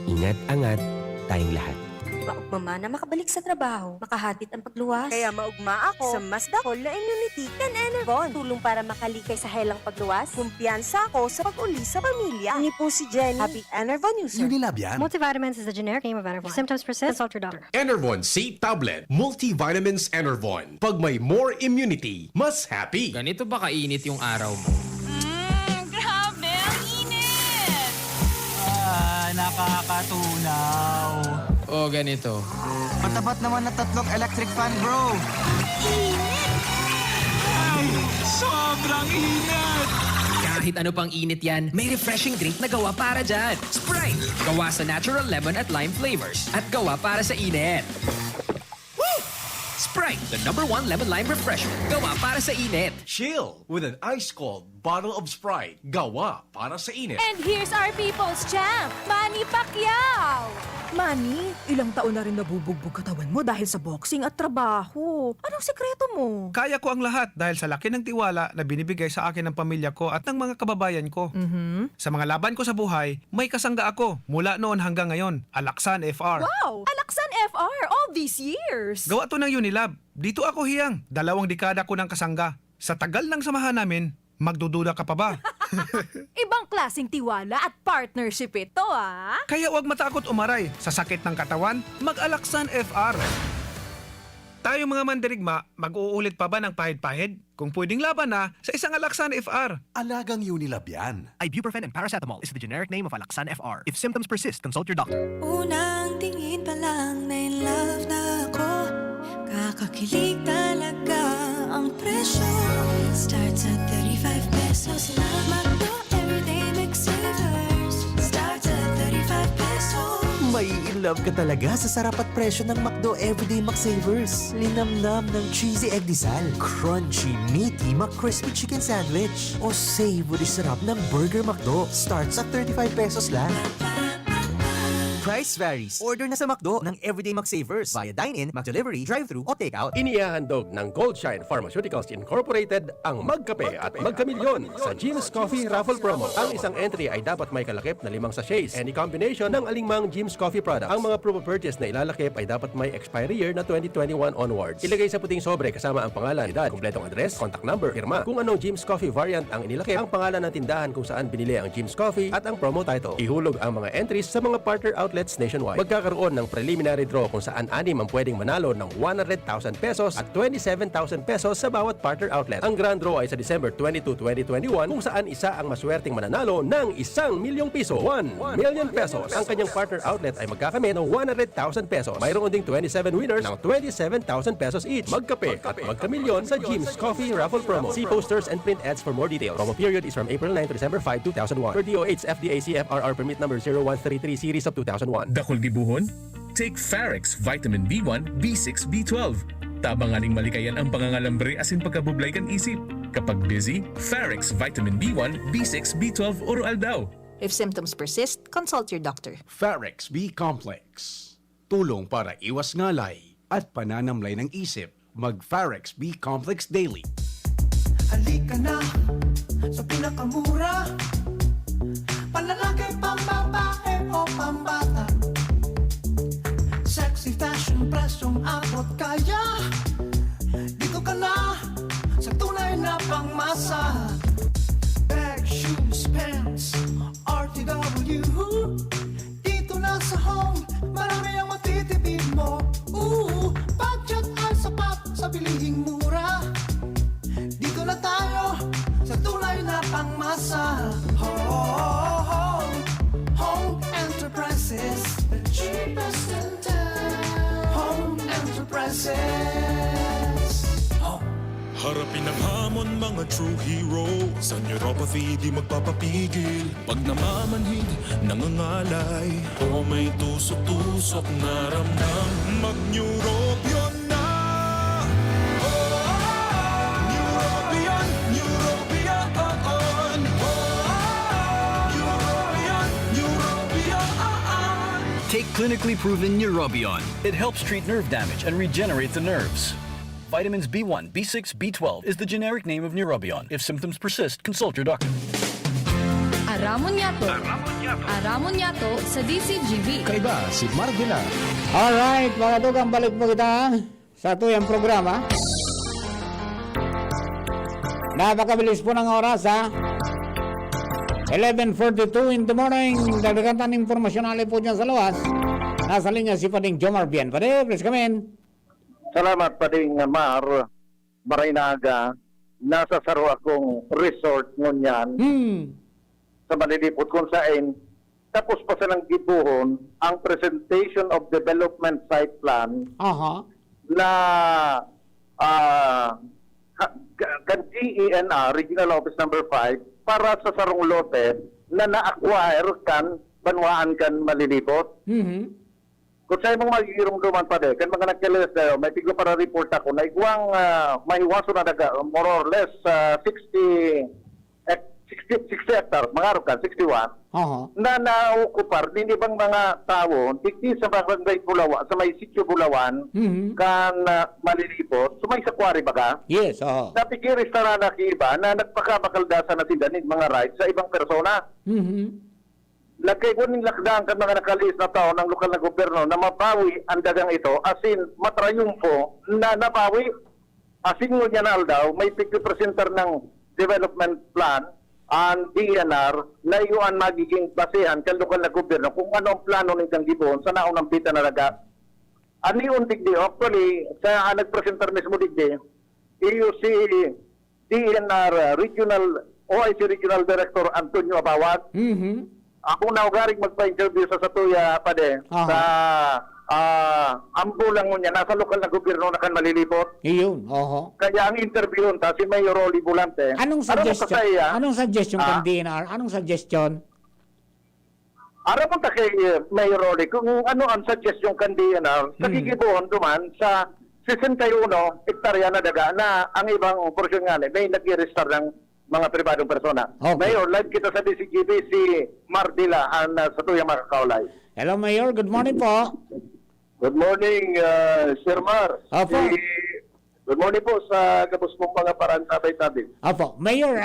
[SPEAKER 19] Ingat-angat tayong lahat.
[SPEAKER 26] Maugma na makabalik sa trabaho, makahatid ang pagluwas. Kaya maugma ako sa mas dakol na immunity kan Enervon. Tulong para makalikay sa helang pagluwas. Kumpiyansa ako sa pag-uli sa pamilya. Ni po si Jenny, happy Enervon user.
[SPEAKER 20] Unilab yan.
[SPEAKER 13] Multivitamins is the generic name of Enervon. If symptoms persist, consult your doctor.
[SPEAKER 2] Enervon C Tablet. Multivitamins Enervon. Pag may more immunity, mas happy.
[SPEAKER 27] Ganito ba kainit yung araw mo?
[SPEAKER 23] Grabe, ang init!
[SPEAKER 20] Nakakatunaw.
[SPEAKER 27] O ganito.
[SPEAKER 20] Matapat naman na 3 electric fan, bro.
[SPEAKER 23] Init!
[SPEAKER 20] Ay, sobrang init!
[SPEAKER 27] Kahit ano pang init yan, may refreshing drink na gawa para dyan. Sprite! Gawa sa natural lemon at lime flavors. At gawa para sa init. Woo! Sprite, the #1 lemon lime refresher. Gawa para sa init.
[SPEAKER 1] Chill with an ice-cold bottle of Sprite. Gawa para sa init.
[SPEAKER 21] And here's our people's champ, Manny Pacquiao! Manny, ilang taon na rin nabubugbog katawan mo dahil sa boxing at trabaho. Anong sekreto mo?
[SPEAKER 14] Kaya ko ang lahat dahil sa laki ng tiwala na binibigay sa akin ng pamilya ko at ng mga kababayan ko. Sa mga laban ko sa buhay, may kasangga ako mula noon hanggang ngayon. Alaksan FR.
[SPEAKER 21] Wow! Alaksan FR all these years!
[SPEAKER 14] Gawa to ng Unilab. Dito ako hiyang. 2 dekada ko ng kasangga. Sa tagal ng samahan namin, magdududa ka pa ba?
[SPEAKER 21] Ibang klaseng tiwala at partnership ito, ah!
[SPEAKER 14] Kaya huwag matakot umaray. Sa sakit ng katawan, mag-Alaksan FR. Tayo mga mandirigma, mag-uulit pa ba ng pahid-pahid? Kung pwedeng laban na, sa isang Alaksan FR.
[SPEAKER 20] Alagang Unilab yan.
[SPEAKER 15] Ibuprofen and paracetamol is the generic name of Alaksan FR. If symptoms persist, consult your doctor.
[SPEAKER 23] Unang tingin pa lang na in love na ako. Kakakilig talaga ang presyo. Starts at 35 pesos lang. Magdo everyday McSavers. Starts at 35 pesos.
[SPEAKER 19] May in love ka talaga sa sarap at presyo ng McDo Everyday McSavers. Linamnam ng cheesy egg disal, crunchy, meaty McCrispy chicken sandwich, o savory sarap ng Burger McDo. Starts at 35 pesos lang.
[SPEAKER 20] Price varies. Order na sa McDo ng Everyday McSavers via dine-in, McDelivery, drive-thru o take-out.
[SPEAKER 2] Inihahandog ng Goldshine Pharmaceuticals Incorporated ang Magkape at Magkamilyon sa Jim's Coffee Raffle Promo. Ang isang entry ay dapat may kalakip na 5 sachets. Any combination ng alingmang Jim's Coffee products. Ang mga proof of purchase na ilalakip ay dapat may expiry year na 2021 onwards. Ilagay sa puting sobre kasama ang pangalan, edad, kumpletong address, contact number, firma. Kung anong Jim's Coffee variant ang inilakip, ang pangalan ng tindahan kung saan binili ang Jim's Coffee at ang promo title. Ihulog ang mga entries sa mga partner outlets nationwide. Magkakaroon ng preliminary draw kung saan 6 ang pwedeng manalo ng 100,000 pesos at 27,000 pesos sa bawat partner outlet. Ang grand draw ay sa December 22, 2021 kung saan isa ang maswerteng mananalo ng 1 milyong piso. 1 million pesos. Ang kanyang partner outlet ay magkakamit ng 100,000 pesos. Mayroon ding 27 winners ng 27,000 pesos each. Magkape at magkamilyon sa Jim's Coffee Raffle Promo. See posters and print ads for more details. Promo period is from April 9 to December 5, 2001. For DOH FDA CFRR permit number 0133 series of 2001.
[SPEAKER 9] Dakol gibuhon? Take Farex Vitamin B1, B6, B12. Tabanganing malikayan ang pangangalambre asin pagkabublay kan isip. Kapag busy, Farex Vitamin B1, B6, B12 oral daw.
[SPEAKER 16] If symptoms persist, consult your doctor.
[SPEAKER 1] Farex B Complex. Tulong para iwas ngalay at pananamlay ng isip. Mag-Pharex B Complex Daily.
[SPEAKER 20] Halika na sa pinakamura. Panlalaki, pambabae o pambata. Sexy fashion, presyong abot kaya. Dito ka na sa tunay na pangmasa. Bag, shoes, pants, RTW. Dito na sa home, marami ang matitipid mo. Budget ay sapat sa bilihing mura. Dito na tayo sa tunay na pangmasa. Home Enterprises, the cheapest in town. Home Enterprises.
[SPEAKER 5] Harapin ang hamon, mga true hero. Sa neuropathy di magpapapigil. Pag namamanhid, nangangalay, o may tusok-tusok na ramdam, mag-Neurobion na. Neurobion, Neurobion. Neurobion, Neurobion.
[SPEAKER 3] Take clinically proven Neurobion. It helps treat nerve damage and regenerate the nerves. Vitamins B1, B6, B12 is the generic name of Neurobion. If symptoms persist, consult your doctor.
[SPEAKER 21] Aramon Yato. Aramon Yato sa DCGV.
[SPEAKER 2] Kaiba si Marvila.
[SPEAKER 6] Alright, mga tugang, balik po kita sa tuyang programa. Napakabilis po ng oras, ha? 11:42 in the morning. Dagdagan ng informasyon natin po dyan sa luwas. Nasa linya si Pading Jomar Bien. Pade, please come in.
[SPEAKER 4] Salamat Pading Mar, Marinaga. Nasa saro akong resort ngunyan. Sa malilipot kung saan. Tapos pa silang gibuhon ang presentation of development site plan na kan GENR, Regional Office Number 5, para sa sarong lote na na-acquire kan banwaan kan malilipot. Kung sa'yo mong magigirong duman pa kan mga nagkilis na may pigo para report ako na iguang mahiwaso na more or less 60 hectares, mga arukan, 61, na naukupar, din ibang mga tao, dikti sa barangay Bulawan, sa may sityo Bulawan, kan malilipot, sumay sa kwari baga?
[SPEAKER 6] Yes,
[SPEAKER 4] Napikiris na nakiba na nagpakabakaldasan na sindanin mga rights sa ibang persona. Lagay ko ning lakdaan kan mga nakalis na tao ng lokal na gobyerno na mapawi ang dagang ito, asin matrayumpo na napawi. Asin mo niya na daw, may pigpipresentar ng development plan ang DNR na iyon magiging basehan kan lokal na gobyerno kung ano ang plano ng Gibon sa naunang bita na laga. Ani yung digdi, actually, sa nagpresentar mismo digdi, iyo si DNR Regional, OIC Regional Director Antonio Abawad. Ako na ugaring magpa-interview sa Satuya, Pade, sa ambulang mo niya, nasa lokal na gobyerno na kan malilipot.
[SPEAKER 6] Iyon,
[SPEAKER 4] Kaya ang interview ta si Mayor Rolly Bulante.
[SPEAKER 6] Anong suggestion kan DNR? Anong suggestion?
[SPEAKER 4] Ara mo ta kay Mayor Rolly kung ano ang suggestion kan DNR sa gigibuhon duman sa 61 hektarya na daga na ang ibang porsyon nga may nag-register ng mga pribadong persona. Mayor, live kita sa DCGB si Mardila sa tuyang makakaulay.
[SPEAKER 6] Hello, Mayor. Good morning po.
[SPEAKER 4] Good morning, Sir Mar. Good morning po sa kapos pong mga parang tabay-tabi.
[SPEAKER 6] Opo. Mayor,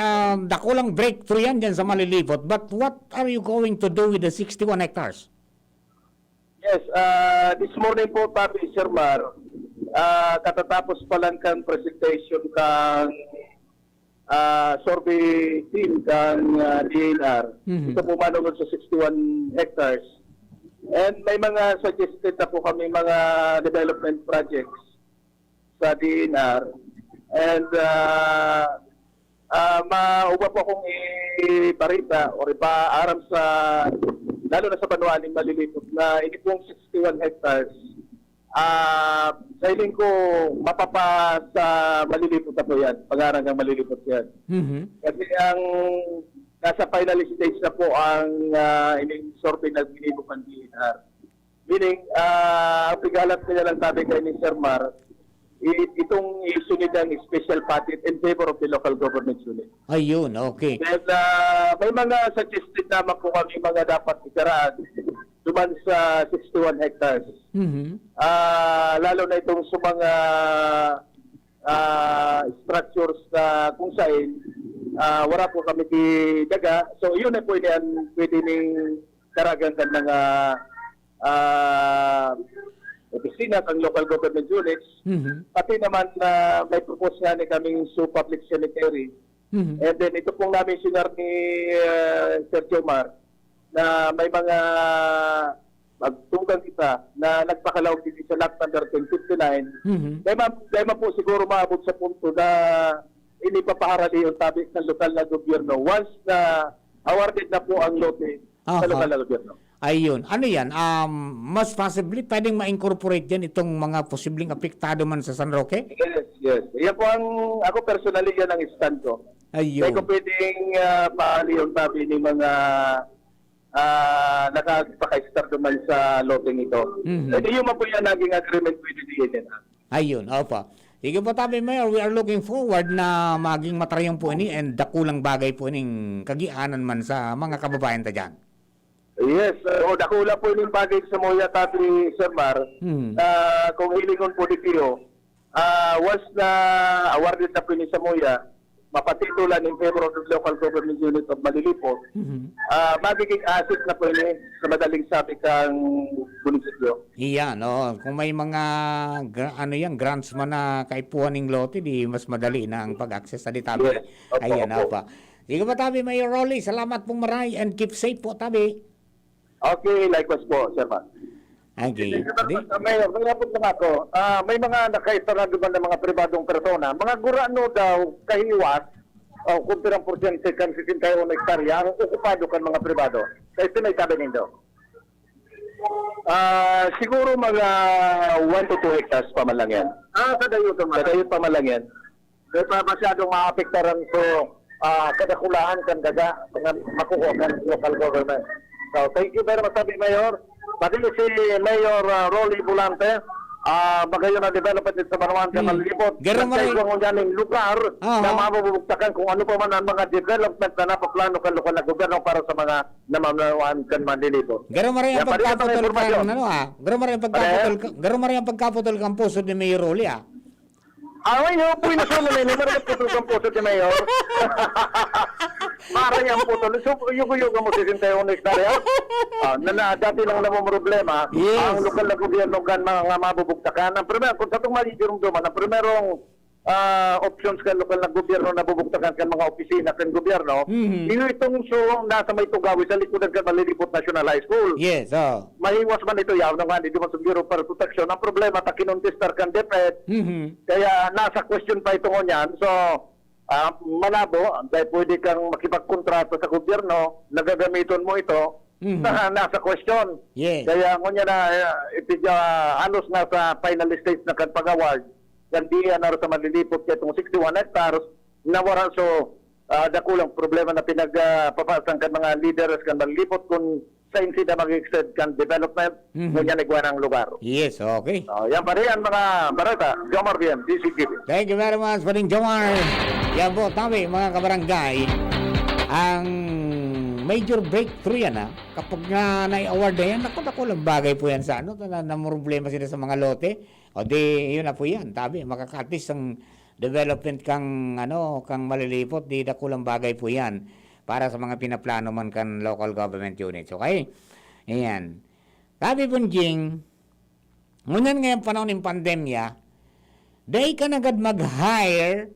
[SPEAKER 6] dakulang breakthrough yan dyan sa malilipot. But what are you going to do with the 61 hectares?
[SPEAKER 4] Yes, this morning po, Tabi, Sir Mar, katatapos pa lang kang presentation kang survey team kang DNR. Ito po manungod sa 61 hectares. And may mga suggested na po kami mga development projects sa DNR. And mauba po akong iparita o ipaaram sa, lalo na sa Banuaning malilipot na ini pong 61 hectares. Sa hiling ko, mapapa sa malilipot na po yan. Pag-arang ang malilipot yan. Kasi ang nasa final stage na po ang ining survey na ginibo ng DNR. Meaning, pigalat nila lang sabi kay ni Sir Mar, itong isunod ang special patent in favor of the local government unit.
[SPEAKER 6] Ayun, okay.
[SPEAKER 4] And may mga suggested naman po kami mga dapat ikaraan duman sa 61 hectares. Lalo na itong sa mga structures na kung saan wala po kami di daga. So yun na pwede ning karagan kan mga opisina ang local government units. Pati naman na may propose nga ni kaming public cemetery. And then ito pong namin sinar ni Sir Jomar na may mga magtunggang kita na nagpakalawag din sa lot number 1059. Dahil po siguro maabot sa punto na inipapaharali yung tabi ng lokal na gobyerno once na awarded na po ang lote sa lokal na gobyerno.
[SPEAKER 6] Ayun. Ano yan? Most possibly, pwedeng ma-incorporate yan itong mga posibleng apektado man sa San Roque?
[SPEAKER 4] Yes. Yan po ako personally yan ang stand ko.
[SPEAKER 6] Ayun.
[SPEAKER 4] Kaya kung pwedeng paali yung tabi ni mga nakapaka-start naman sa loteng ito. Ito yung po yan naging agreement with the DNR.
[SPEAKER 6] Ayun, opo. Sige po tabi, Mayor, we are looking forward na maging matrayong po ini and dakulang bagay po ining kagianan man sa mga kababayan ta dyan.
[SPEAKER 4] Yes, dakula po yung bagay sa Moya tabi, Sir Mar. Kung hilingon po di Pio, once na awarded na po ni sa Moya, mapatitulan in favor of the local government unit of Malilipot, magiging asset na po yun sa madaling sabi kang munisipyo.
[SPEAKER 6] Iyan, kung may mga grants man na kaipuhan ng lote, di mas madali na ang pag-access sa ditabi.
[SPEAKER 4] Yes.
[SPEAKER 6] Ayan, pa. Sige po tabi, Mayor Rolly, salamat pong maray and keep safe po tabi.
[SPEAKER 4] Okay, likewise po, Sir Mar.
[SPEAKER 6] Okay.
[SPEAKER 4] Mayor, nangapot lang ako, may mga nakaistarado ba ng mga pribadong persona, mga gurano daw kahiwas, kung pirang porsyente kan 61 hektarya, ang okupado kan mga pribado. Kaya may sabi nindo. Siguro mga 1 to 2 hectares pa man lang yan. Kadayot pa man lang yan. Kaya pa masyadong maapektaran ko kadakulahan kan daga, makuha kan local government. So, thank you very much, Mayor. Pati si Mayor Rolly Bulante, magayon na development sa Banawan sa Malilipot. Kasi kung yung lugar na mabubuktakan kung ano pa man ang mga development na napaplano kan lokal na gobyerno para sa mga namamanuan kan Malilipot.
[SPEAKER 6] Garo maray ang pagkaputol kan, garo maray ang pagkaputol kan puso ni Mayor Rolly,
[SPEAKER 4] Ayaw po yung nasunod na maray ang putol kan puso ni Mayor. Para yung putol. So, yugo-yugo mo 61 hektarya. Dati lang namang problema, ang lokal na gobyerno kan mga mabubuktakan. Ang primero, kung sa itong malidurumduman, ang primerong options kan lokal na gobyerno na bubuktakan kan mga opisina kan gobyerno, itong nasa may tugawi sa likodan kan Malilipot National High School.
[SPEAKER 6] Yes,
[SPEAKER 4] Mahiwas man ito yaw naman, hindi man sa Bureau para Protection. Ang problema, takinontistar kan DepEd. Kaya nasa question pa ito ngunyan. So, malabo, dahil pwede kang makipagkontrato sa gobyerno, nagagamiton mo ito, nasa question. Kaya ngunyan na, halos nasa final stage na kan pag-award, yan diyan na sa Malilipot kaya itong 61 hectares, nawara so, dakulang problema na pinagpapasan kan mga leaders kan Malilipot kung sa insida mag-extend kan development, ngunyan nagwa ng lugar.
[SPEAKER 6] Yes, okay.
[SPEAKER 4] Yan pa rin mga barata, Jomar BM, DCTV.
[SPEAKER 6] Thank you very much, Paring Jomar. Yan po, tabi, mga kabarangay, ang major breakthrough yan, kapag nga na-award na yan, naku lang bagay po yan sa na problema sila sa mga lote, o di, yun na po yan, tabi, makakatis ang development kang Malilipot, di nakulang bagay po yan, para sa mga pinaplano man kan local government units, okay? Ayan. Tabi po, Jing, ngunyan ngayong panahon ng pandemya, dahi ka nagad mag-hire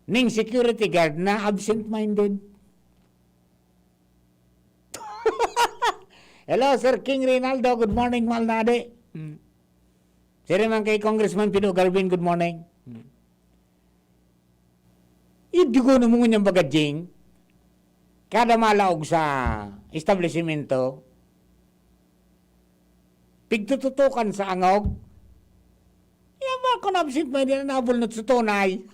[SPEAKER 6] ng security guard na absent-minded. Hello, Sir King Reynaldo. Good morning, Malnade. Sir naman kay Congressman Pino Galvin, good morning. Hindi ko naman yung bagadjing. Kada malaog sa establishmento, pigtututukan sa angog, yan ba kung absent-minded na nabulnot sa tunay?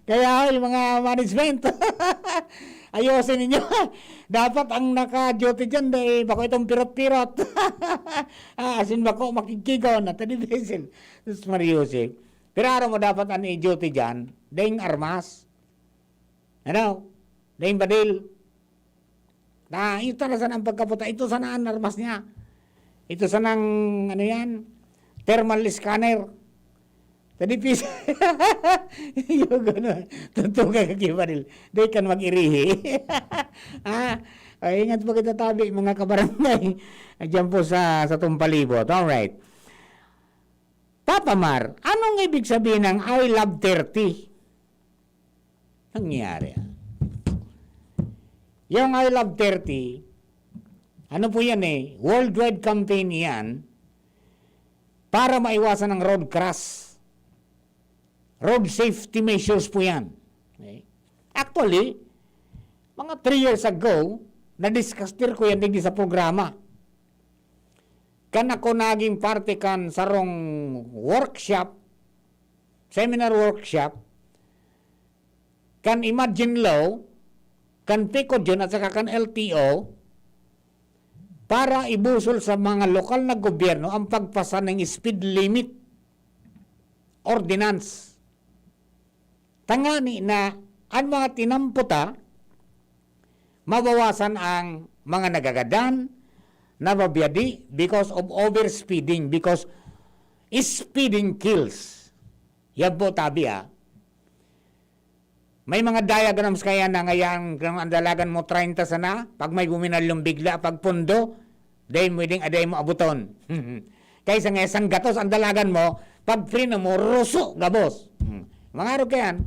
[SPEAKER 6] Kaya yung mga management, ayusin ninyo. Dapat ang naka-duty dyan, bako itong pirot-pirot. Asin bako makikigaw na, tadi besil. Tapos mariusin. Pero araw mo dapat ang i-duty dyan, daing armas. Daing badil. Ito na sana ang pagkaputa. Ito sana ang armas niya. Ito sana ang, thermal scanner. Tadi pisa. Yung gano'n. Tutuga ka kibaril. Di kan mag-irihi. Ingat po kita tabi, mga kabarangay. Diyan po sa Tumpalibot. Alright. Papa Mar, anong ibig sabihin ng I love 30? Nangyari. Yung I love 30, ano po yan worldwide campaign yan para maiwasan ng road crash. Road safety measures po yan. Okay. Actually, mga 3 years ago, na-discuss ko yan din sa programa. Kan ako naging parte kan sarong workshop, seminar workshop, kan Imagine Law, kan PICO dyan at saka kan LTO, para ibusol sa mga lokal na gobyerno ang pagpasa ng speed limit ordinance. Tangani na ang mga tinamputa, mabawasan ang mga nagagadan, nababiyadi because of overspeeding, because speeding kills. Yan po tabi May mga diagrams kaya na ngayon ang dalagan mo 30 sana, pag may guminalong bigla, pag pundo, dahil mo ding aday mo abuton. Kaysa nga isang gatos ang dalagan mo, pag prino mo, ruso, gabos. Mga araw kayan,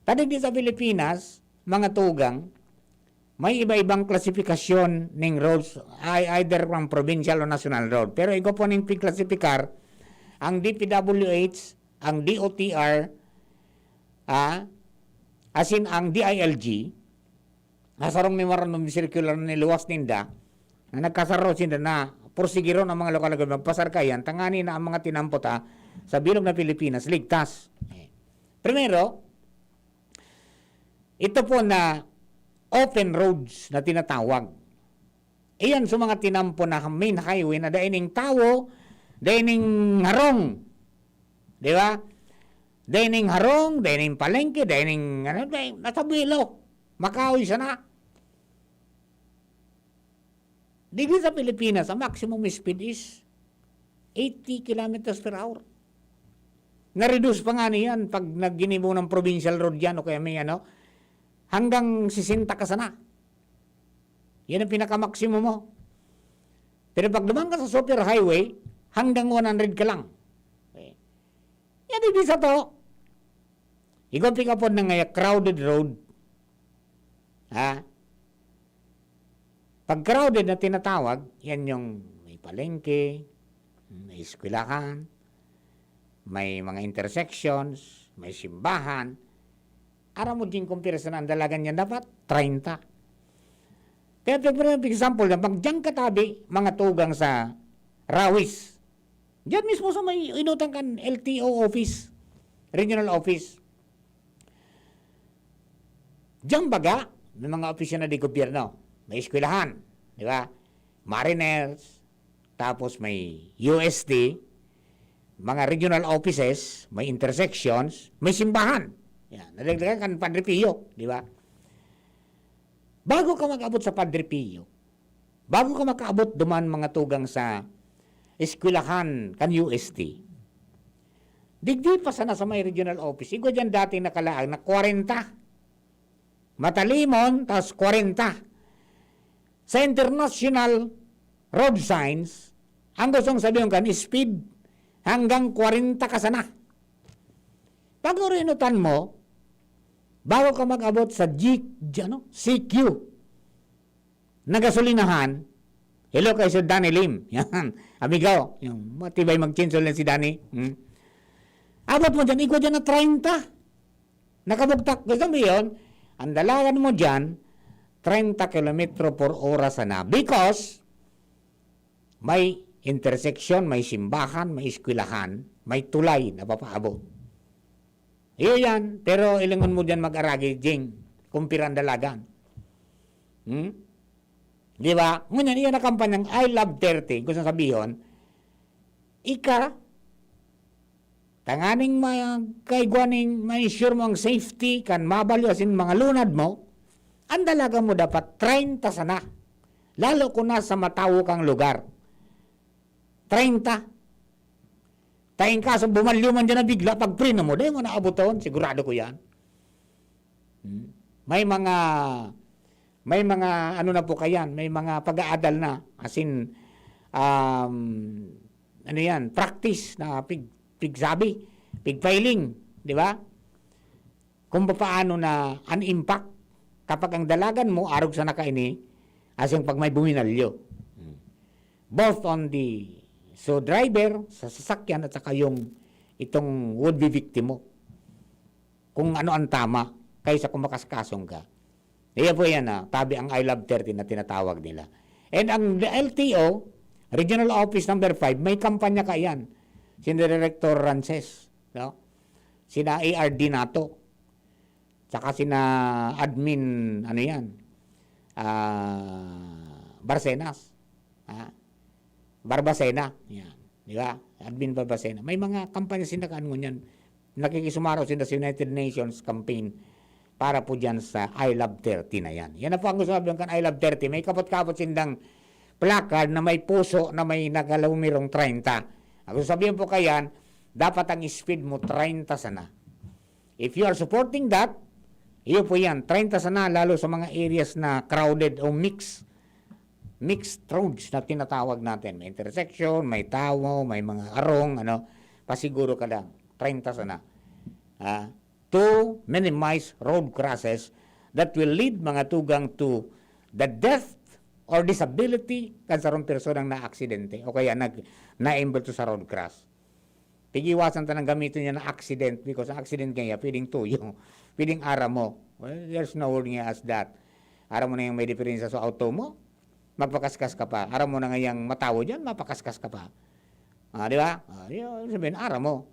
[SPEAKER 6] tadig di sa Pilipinas, mga tugang, may iba-ibang klasifikasyon ng roads, either from provincial o national road. Pero ikaw po ning piklasifikar, ang DPWH, ang DOTR, as in ang DILG, nasarong memorandum circular na niluwas ninda, na nagkasaro sinda na porsigiro ng mga lokal na government, pasarkayan, tangani na ang mga tinampota sa bilog na Pilipinas, ligtas. Primero, ito po na open roads na tinatawag. Iyan sa mga tinampo na main highway na daining tao, daining harong. Di ba? Daining harong, daining palengke, daining nasa bilo. Makaoy siya na. Dito sa Pilipinas, ang maximum speed is 80 kilometers per hour. Na-reduce pa nga niyan pag nagginibo ng provincial road yan o kaya may hanggang 60 ka sana. Yan ang pinaka-maximum mo. Pero pag dumang ka sa super highway, hanggang 100 ka lang. Okay. Yan ibig sa to. Ikaw pick up ng crowded road. Pag crowded na tinatawag, yan yung may palengke, may eskwelahan, may mga intersections, may simbahan. Ara mo din comparison ang dalagan niya dapat 30. Pero for example, pag dyan katabi, mga tugang sa Rawis, dyan mismo sa may inutang kan LTO office, regional office. Dyan baga, may mga opisyon na di gobyerno, may eskwelahan, di ba? Mariners, tapos may UST, mga regional offices, may intersections, may simbahan. Yan, nadagdagan kan Padre Pio, di ba? Bago ka mag-abot sa Padre Pio, bago ka makaabot duman mga tugang sa eskwelahan kan UST, digdi pa sana sa may regional office. Iko dyan dati nakalaang na 40. Matalimon, tapos 40. Sa international road signs, ang gustong sabihin kan, speed hanggang 40 ka sana. Pag urinutan mo, bago ka mag-abot sa CQ na gasolinahan, hello kay Sir Danny Lim. Yan, amigo, yung matibay mag-chinsol lang si Danny. Abot mo dyan, ikaw dyan na 30. Nakabugtak. Gusto mo yun, ang dalagan mo dyan, 30 km per oras na. Because, may intersection, may simbahan, may eskwelahan, may tulay na papaabot. Iyo yan, pero ilangon mo dyan mag-aragi, Jing, kumpiran dalagan. Di ba? Ngunyan, iyan na kampanyang I Love 30, kung sabihin, tanganing kaigwaning ma-ensure mo ang safety, kan mabalyo asin mga lunad mo, ang dalaga mo dapat 30 sana. Lalo kung nasa matawo kang lugar. 30. Tayong kaso, bumalyo man dyan na bigla, pag prino mo, dahil mo naabuton, sigurado ko yan. May mga ano na po kayan, may mga pag-aadal na, as in, ano yan, practice na pigsabi, pigfiling, di ba? Kung paano na an impact kapag ang dalagan mo arog sa nakaini, as in pag may buminalyo. Both on the driver, sa sasakyan, at saka yung itong would-be victim mo. Kung ano ang tama, kaysa kung makaskasong ka. Iyan po yan, tabi ang I Love 30 na tinatawag nila. And ang LTO, Regional Office number 5, may kampanya ka yan. Sina Director Rances, no? Sina ARD NATO, saka sina Admin, ano yan, Barcenas, Barbacena, yan, di ba? Admin Barbacena. May mga kampanya sinakaan mo yan. Nakikisumaraw sila sa United Nations campaign para po dyan sa I Love 30 na yan. Yan na po ang gusto sabihin kan I Love 30. May kapot-kapot sindang placard na may puso na may nagalumirong 30. Ang gusto sabihin po kayan, dapat ang speed mo 30 sana. If you are supporting that, iyo po yan, 30 sana, lalo sa mga areas na crowded o mixed roads na tinatawag natin. May intersection, may tawo, may mga arong, pasiguro ka lang, 30 sana. To minimize road crosses that will lead mga tugang to the death or disability kansarong personang na-aksidente o kaya na-embol sa road cross. Pigiwasan ta ng gamitin niya na accident because ang accident kaya pwedeng tuyo, pwedeng ara mo. Well, there's no word nga as that. Ara mo na yung may diferensya sa auto mo, mapakaskas ka pa. Ara mo na ngayang matawo dyan, mapakaskas ka pa. Di ba? Sabihin, ara mo.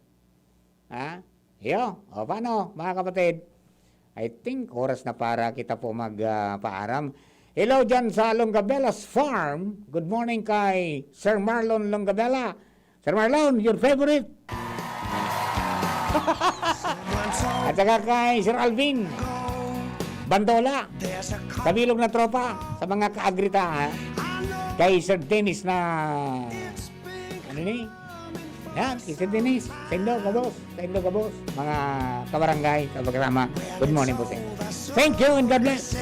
[SPEAKER 6] Paano, mga kapatid? I think oras na para kita po magpaaram. Hello dyan sa Longabella's Farm. Good morning kay Sir Marlon Longabella. Sir Marlon, your favorite. At saka kay Sir Alvin Bandola, kabilog na tropa sa mga kaagrita. Kay Sir Dennis na yan, kay Sir Dennis, Sendo Kabos, mga kabarangay, kabagkasama. Good morning po sa inyo. Thank you and God bless.